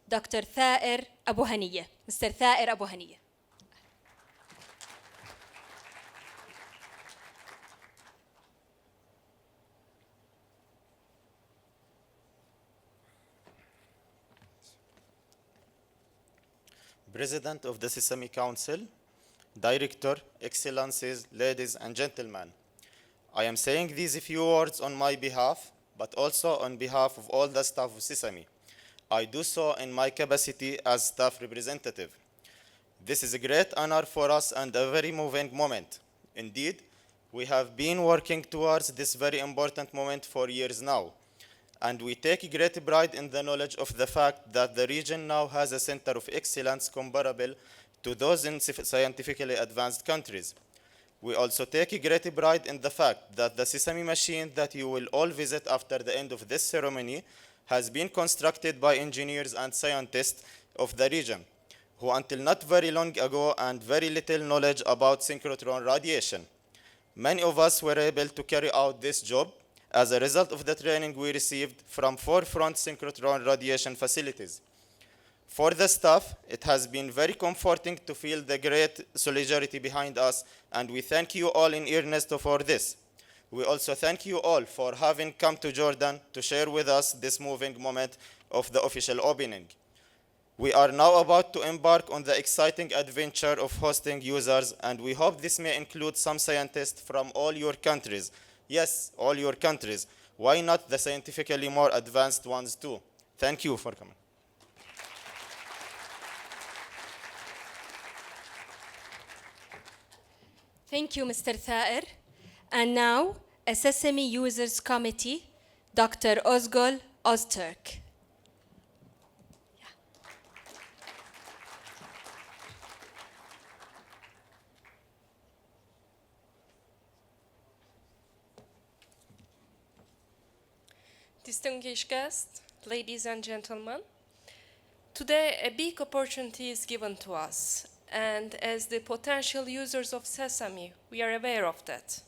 Dr. Thaer Abu Haniya. Mr. Thaer Abu Haniya. President of the SESAME Council, Director, Excellencies, ladies and gentlemen. I am saying these few words on my behalf, but also on behalf of all the staff of SESAME. I do so in my capacity as staff representative. This is a great honor for us and a very moving moment. Indeed, we have been working towards this very important moment for years now, and we take great pride in the knowledge of the fact that the region now has a center of excellence comparable to those in scientifically advanced countries. We also take great pride in the fact that the SESAME machine that you will all visit after the end of this ceremony has been constructed by engineers and scientists of the region, who until not very long ago and very little knowledge about synchrotron radiation. Many of us were able to carry out this job as a result of the training we received from forefront synchrotron radiation facilities. For the staff, it has been very comforting to feel the great solidarity behind us, and we thank you all in earnest for this. We also thank you all for having come to Jordan to share with us this moving moment of the official opening. We are now about to embark on the exciting adventure of hosting users, and we hope this may include some scientists from all your countries. Yes, all your countries. Why not the scientifically more advanced ones too? Thank you for coming. Thank you, Mr. Thaer. And now, a SESAME Users Committee, Dr. Ozgul Ozturk. Distinguished guests, ladies and gentlemen, today a big opportunity is given to us, and as the potential users of SESAME, we are aware of that.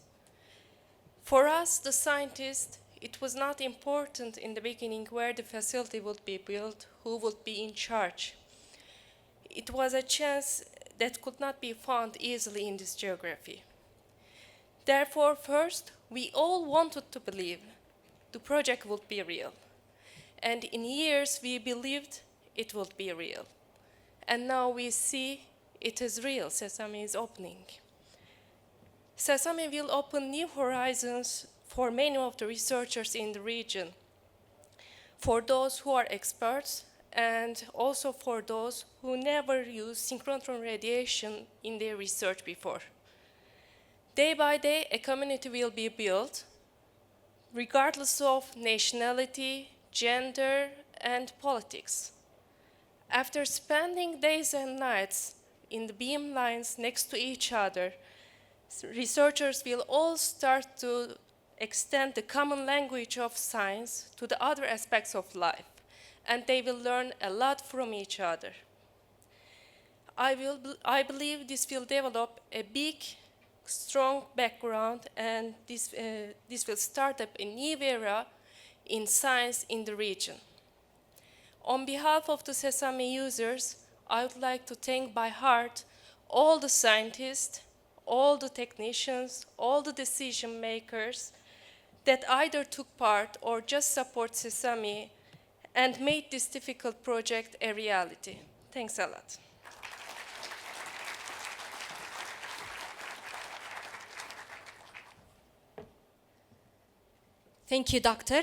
For us, the scientists, it was not important in the beginning where the facility would be built, who would be in charge. It was a chance that could not be found easily in this geography. Therefore, first, we all wanted to believe the project would be real. And in years, we believed it would be real. And now we see it is real. SESAME is opening. SESAME will open new horizons for many of the researchers in the region, for those who are experts, and also for those who never used synchrotron radiation in their research before. Day by day, a community will be built, regardless of nationality, gender, and politics. After spending days and nights in the beam lines next to each other, researchers will all start to extend the common language of science to the other aspects of life, and they will learn a lot from each other. I believe this will develop a big, strong background, and this will start up a new era in science in the region. On behalf of the SESAME users, I would like to thank by heart all the scientists, all the technicians, all the decision makers that either took part or just support SESAME and made this difficult project a reality. Thanks a lot. Thank you, Doctor.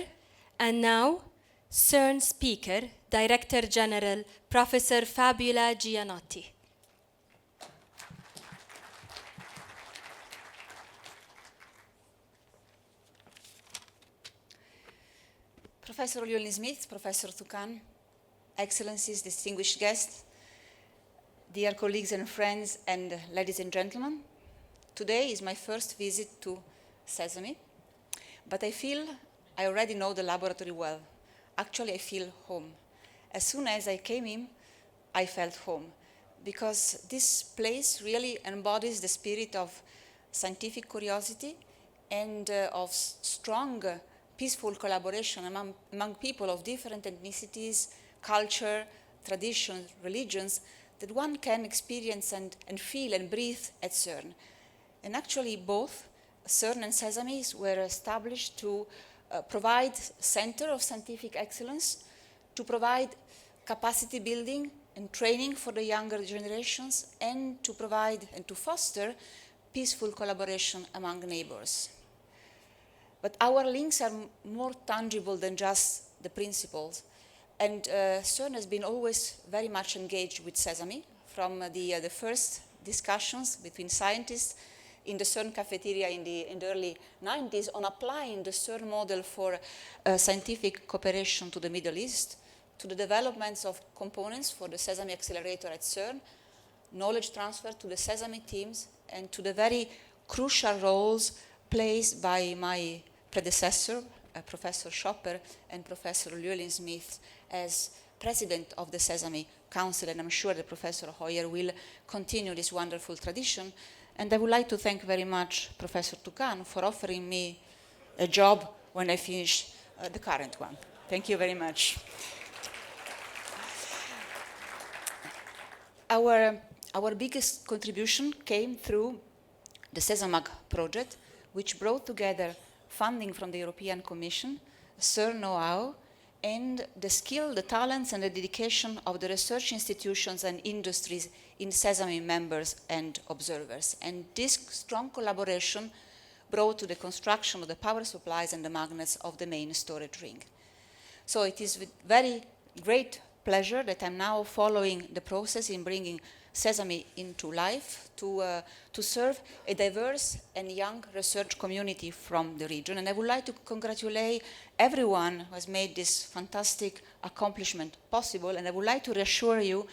And now, CERN speaker, Director General, Professor Fabiola Gianotti. Professor Llewellyn-Smith, Professor Toukan, Excellencies, distinguished guests, dear colleagues and friends, and ladies and gentlemen, today is my first visit to SESAME, but I feel I already know the laboratory well. Actually, I feel home. As soon as I came in, I felt home, because this place really embodies the spirit of scientific curiosity and of strong, peaceful collaboration among people of different ethnicities, culture, traditions, religions, that one can experience and feel and breathe at CERN. And actually both CERN and SESAME were established to provide center of scientific excellence, to provide capacity building and training for the younger generations, and to provide and to foster peaceful collaboration among neighbors. But our links are more tangible than just the principles. And CERN has been always very much engaged with SESAME from the first discussions between scientists in the CERN cafeteria in the early 90s on applying the CERN model for scientific cooperation to the Middle East, to the developments of components for the SESAME accelerator at CERN, knowledge transfer to the SESAME teams, and to the very crucial roles played by my predecessor, Professor Schopper and Professor Llewellyn-Smith as president of the SESAME Council, and I'm sure that Professor Hoyer will continue this wonderful tradition. And I would like to thank very much Professor Toukan for offering me a job when I finish the current one. Thank you very much. Our biggest contribution came through the SESAMAG project, which brought together funding from the European Commission, CERN know-how, and the skill, the talents, and the dedication of the research institutions and industries in SESAME members and observers. And this strong collaboration brought to the construction of the power supplies and the magnets of the main storage ring. So it is with very great pleasure that I'm now following the process in bringing SESAME into life to serve a diverse and young research community from the region. And I would like to congratulate everyone who has made this fantastic accomplishment possible. And I would like to reassure you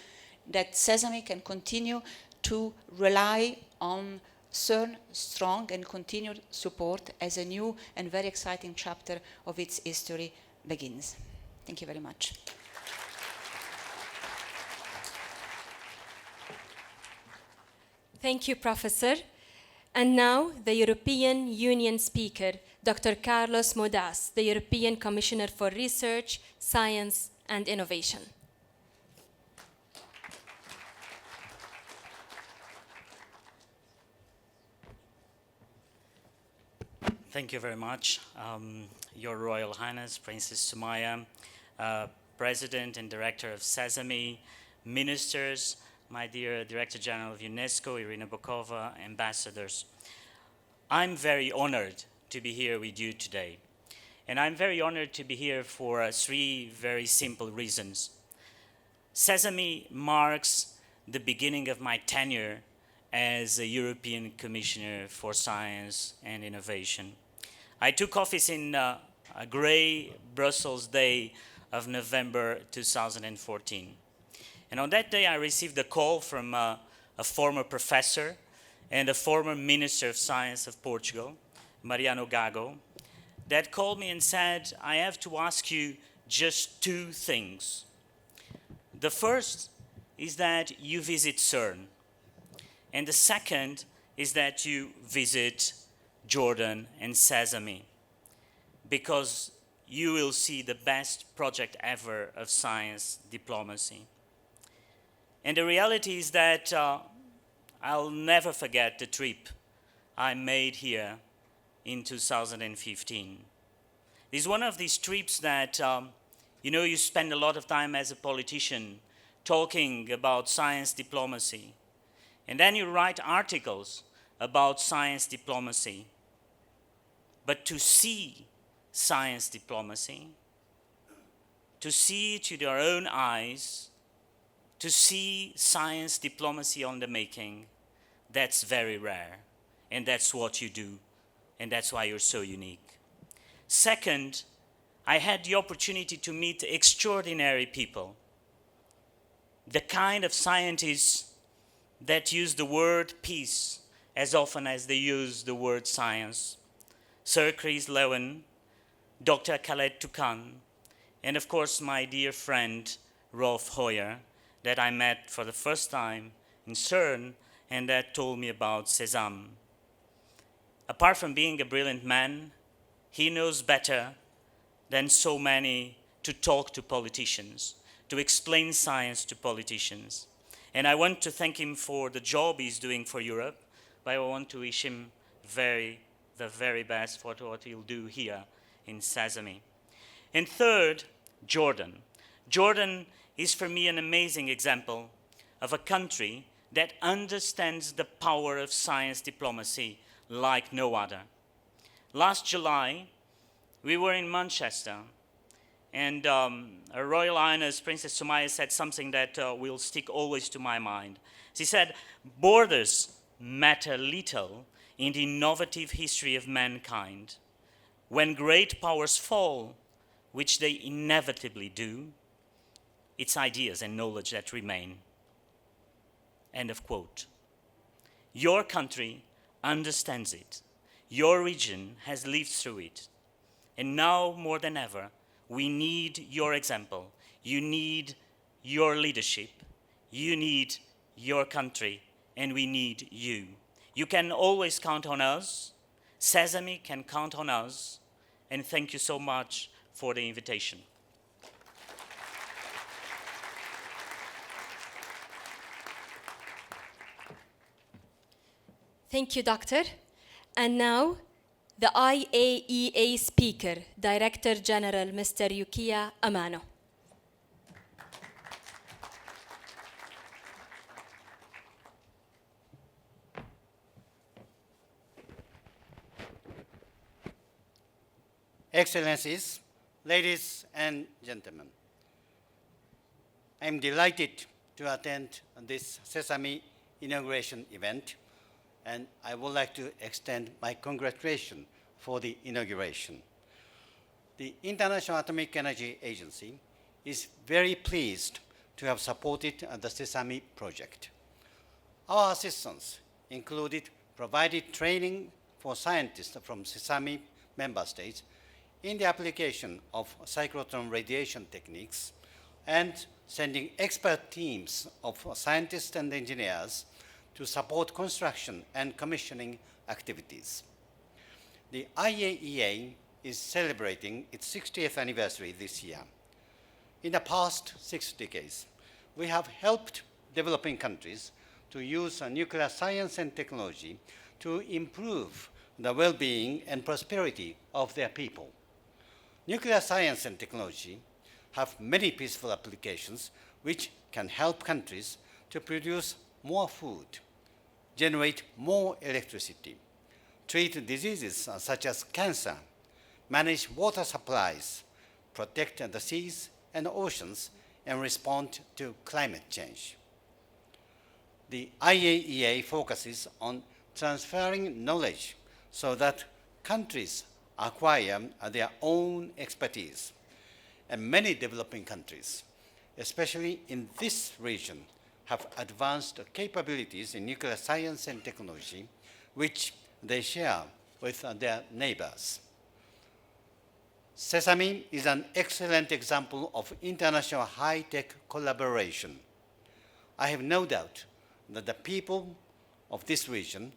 that SESAME can continue to rely on CERN strong and continued support as a new and very exciting chapter of its history begins. Thank you very much. Thank you, Professor. And now, the European Union speaker, Dr. Carlos Moedas, the European Commissioner for Research, Science and Innovation. Thank you very much. Your Royal Highness, Princess Sumaya, President and Director of SESAME, Ministers, my dear Director General of UNESCO, Irina Bokova, ambassadors. I'm very honored to be here with you today. And I'm very honored to be here for three very simple reasons. SESAME marks the beginning of my tenure as a European Commissioner for Science and Innovation. I took office in a gray Brussels day of November 2014. And on that day, I received a call from a former professor and a former Minister of Science of Portugal, Mariano Gago, that called me and said, I have to ask you just two things. The first is that you visit CERN. And the second is that you visit Jordan and SESAME, because you will see the best project ever of science diplomacy. And the reality is that I'll never forget the trip I made here in 2015. It's one of these trips that, you spend a lot of time as a politician talking about science diplomacy. And then you write articles about science diplomacy. But to see science diplomacy, to see it with your own eyes, to see science diplomacy on the making, that's very rare. And that's what you do. And that's why you're so unique. Second, I had the opportunity to meet extraordinary people. The kind of scientists that use the word peace as often as they use the word science. Sir Chris Lowen, Dr. Khaled Toukan, and of course my dear friend Rolf Hoyer, that I met for the first time in CERN and that told me about SESAME. Apart from being a brilliant man, he knows better than so many to talk to politicians, to explain science to politicians. And I want to thank him for the job he's doing for Europe, but I want to wish him the very best for what he'll do here in SESAME. And third, Jordan. Jordan is for me an amazing example of a country that understands the power of science diplomacy like no other. Last July, we were in Manchester, and Her Royal Highness Princess Sumaya said something that will stick always to my mind. She said, borders matter little in the innovative history of mankind. When great powers fall, which they inevitably do, it's ideas and knowledge that remain. End of quote. Your country understands it. Your region has lived through it. And now more than ever, we need your example. You need your leadership. You need your country. And we need you. You can always count on us. SESAME can count on us. And thank you so much for the invitation. Thank you, Doctor. And now, the IAEA speaker, Director General, Mr. Yukiya Amano. Excellencies, ladies and gentlemen, I'm delighted to attend this SESAME inauguration event, and I would like to extend my congratulations for the inauguration. The International Atomic Energy Agency is very pleased to have supported the SESAME project. Our assistance included provided training for scientists from SESAME member states in the application of synchrotron radiation techniques and sending expert teams of scientists and engineers to support construction and commissioning activities. The IAEA is celebrating its 60th anniversary this year. In the past 6 decades, we have helped developing countries to use nuclear science and technology to improve the well-being and prosperity of their people. Nuclear science and technology have many peaceful applications which can help countries to produce more food, generate more electricity, treat diseases such as cancer, manage water supplies, protect the seas and oceans, and respond to climate change. The IAEA focuses on transferring knowledge so that countries acquire their own expertise. And many developing countries, especially in this region, have advanced capabilities in nuclear science and technology, which they share with their neighbors. SESAME is an excellent example of international high-tech collaboration. I have no doubt that the people of this region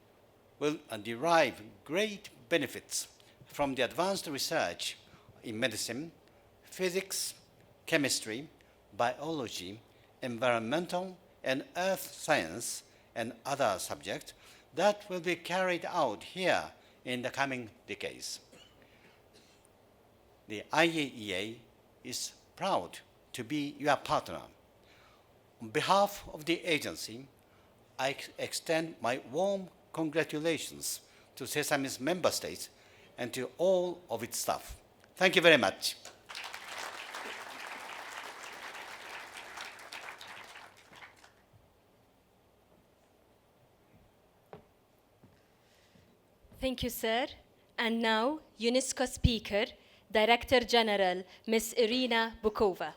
will derive great benefits from the advanced research in medicine, physics, chemistry, biology, environmental and earth science, and other subjects that will be carried out here in the coming decades. The IAEA is proud to be your partner. On behalf of the agency, I extend my warm congratulations to SESAME's member states and to all of its staff. Thank you very much. Thank you, sir. And now, UNESCO speaker, Director General, Ms. Irina Bukova.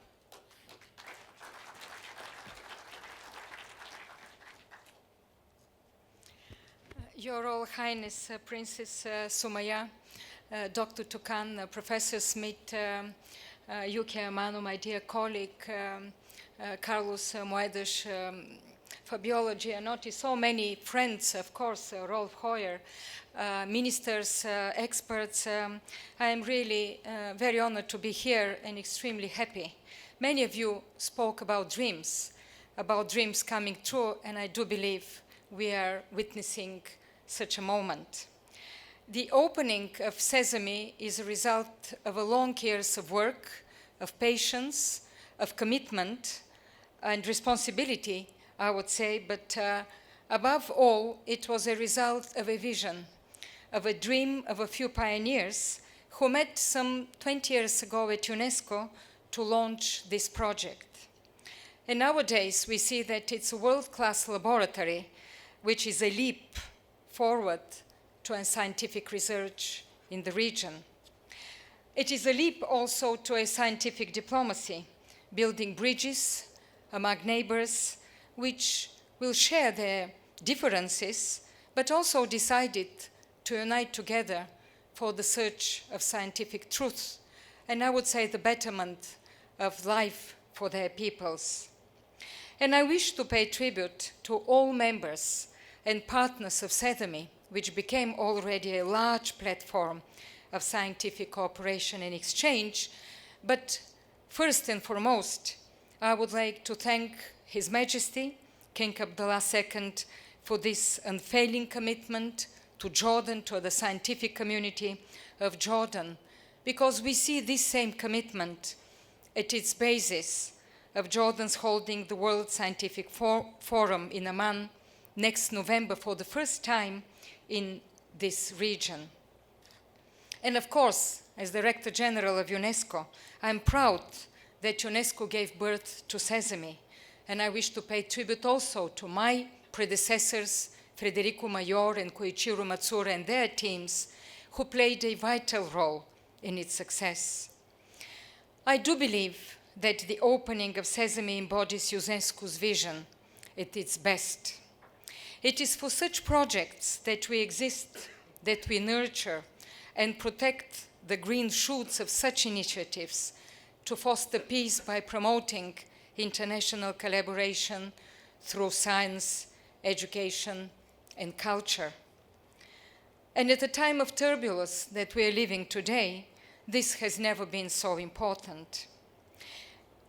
Your Royal Highness Princess Sumaya, Dr. Tukan, Professor Smith, Yuki Amano, my dear colleague, Carlos Moedas, Fabiola Gianotti, so many friends, of course, Rolf Hoyer, ministers, experts. I am really very honored to be here and extremely happy. Many of you spoke about dreams coming true, and I do believe we are witnessing such a moment. The opening of SESAME is a result of a long years of work, of patience, of commitment and responsibility, I would say, but above all, it was a result of a vision, of a dream of a few pioneers who met some 20 years ago at UNESCO to launch this project. And nowadays, we see that it's a world-class laboratory, which is a leap forward to a scientific research in the region. It is a leap also to a scientific diplomacy, building bridges among neighbors which will share their differences, but also decided to unite together for the search of scientific truth, and I would say the betterment of life for their peoples. And I wish to pay tribute to all members and partners of SESAME, which became already a large platform of scientific cooperation and exchange. But first and foremost, I would like to thank His Majesty, King Abdullah II, for this unfailing commitment to Jordan, to the scientific community of Jordan, because we see this same commitment at its basis of Jordan's holding the World Scientific Forum in Amman next November for the first time in this region. And of course, as Director General of UNESCO, I'm proud that UNESCO gave birth to SESAME, and I wish to pay tribute also to my predecessors, Federico Mayor and Koichiro Matsura and their teams, who played a vital role in its success. I do believe that the opening of SESAME embodies UNESCO's vision at its best. It is for such projects that we exist, that we nurture and protect the green shoots of such initiatives to foster peace by promoting international collaboration through science, education, and culture. And at the time of turbulence that we are living today, this has never been so important.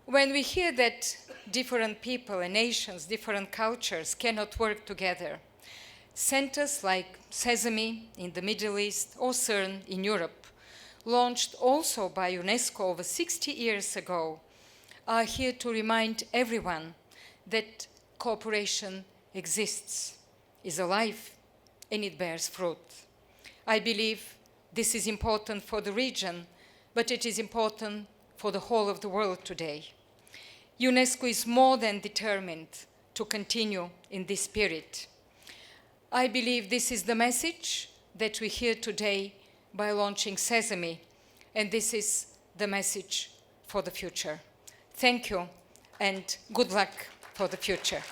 When we hear that different people and nations, different cultures cannot work together, centers like SESAME in the Middle East or CERN in Europe, launched also by UNESCO over 60 years ago, are here to remind everyone that cooperation exists, is alive, and it bears fruit. I believe this is important for the region, but it is important for the whole of the world today. UNESCO is more than determined to continue in this spirit. I believe this is the message that we hear today by launching SESAME, and this is the message for the future. Thank you, and good luck for the future.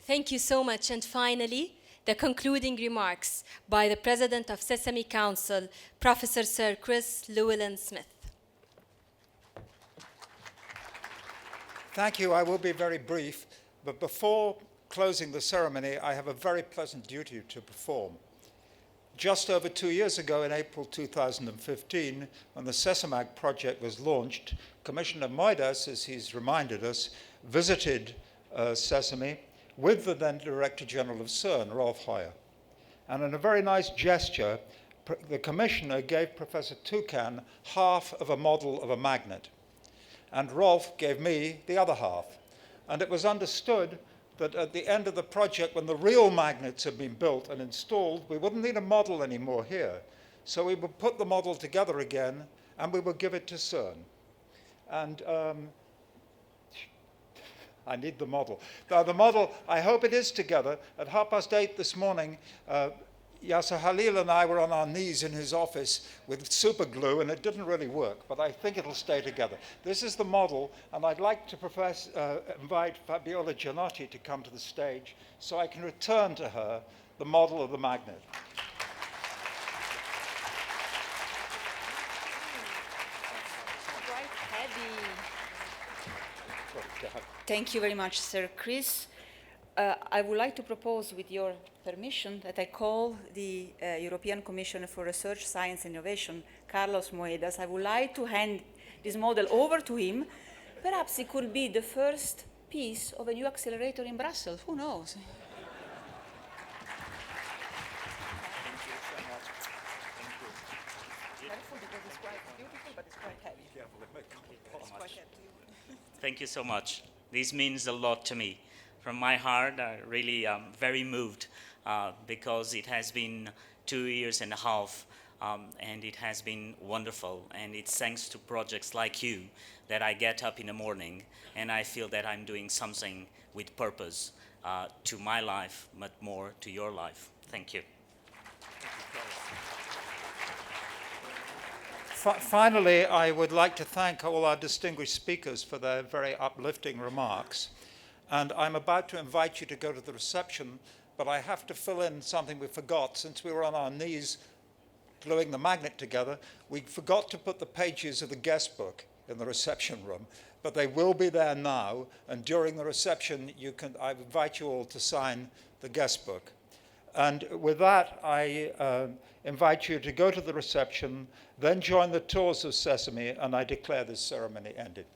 Thank you so much. And finally, the concluding remarks by the President of SESAME Council, Professor Sir Chris Llewellyn-Smith. Thank you. I will be very brief, but before closing the ceremony, I have a very pleasant duty to perform. Just over 2 years ago, in April 2015, when the SESAMAG project was launched, Commissioner Moedas, as he's reminded us, visited SESAME with the then Director General of CERN, Rolf Hoyer. And in a very nice gesture, the Commissioner gave Professor Tukan half of a model of a magnet. And Rolf gave me the other half. And it was understood that at the end of the project, when the real magnets had been built and installed, we wouldn't need a model anymore here. So we would put the model together again, and we would give it to CERN. And I need the model. Now, the model, I hope it is together. At 8:30 this morning, Yasser Halil and I were on our knees in his office with super glue, and it didn't really work, but I think it'll stay together. This is the model, and I'd like to invite Fabiola Gianotti to come to the stage so I can return to her the model of the magnet. Thank you very much, Sir Chris. I would like to propose, with your permission, that I call the European Commissioner for Research, Science and Innovation, Carlos Moedas. I would like to hand this model over to him. Perhaps it could be the first piece of a new accelerator in Brussels. Who knows? Thank you so much. This means a lot to me. From my heart, I really am very moved because it has been 2 years and a half and it has been wonderful. And it's thanks to projects like you that I get up in the morning and I feel that I'm doing something with purpose to my life, but more to your life. Thank you. Finally, I would like to thank all our distinguished speakers for their very uplifting remarks. And I'm about to invite you to go to the reception, but I have to fill in something we forgot. Since we were on our knees gluing the magnet together, we forgot to put the pages of the guest book in the reception room, but they will be there now. And during the reception, I invite you all to sign the guest book. And with that, I invite you to go to the reception, then join the tours of Sesame, and I declare this ceremony ended.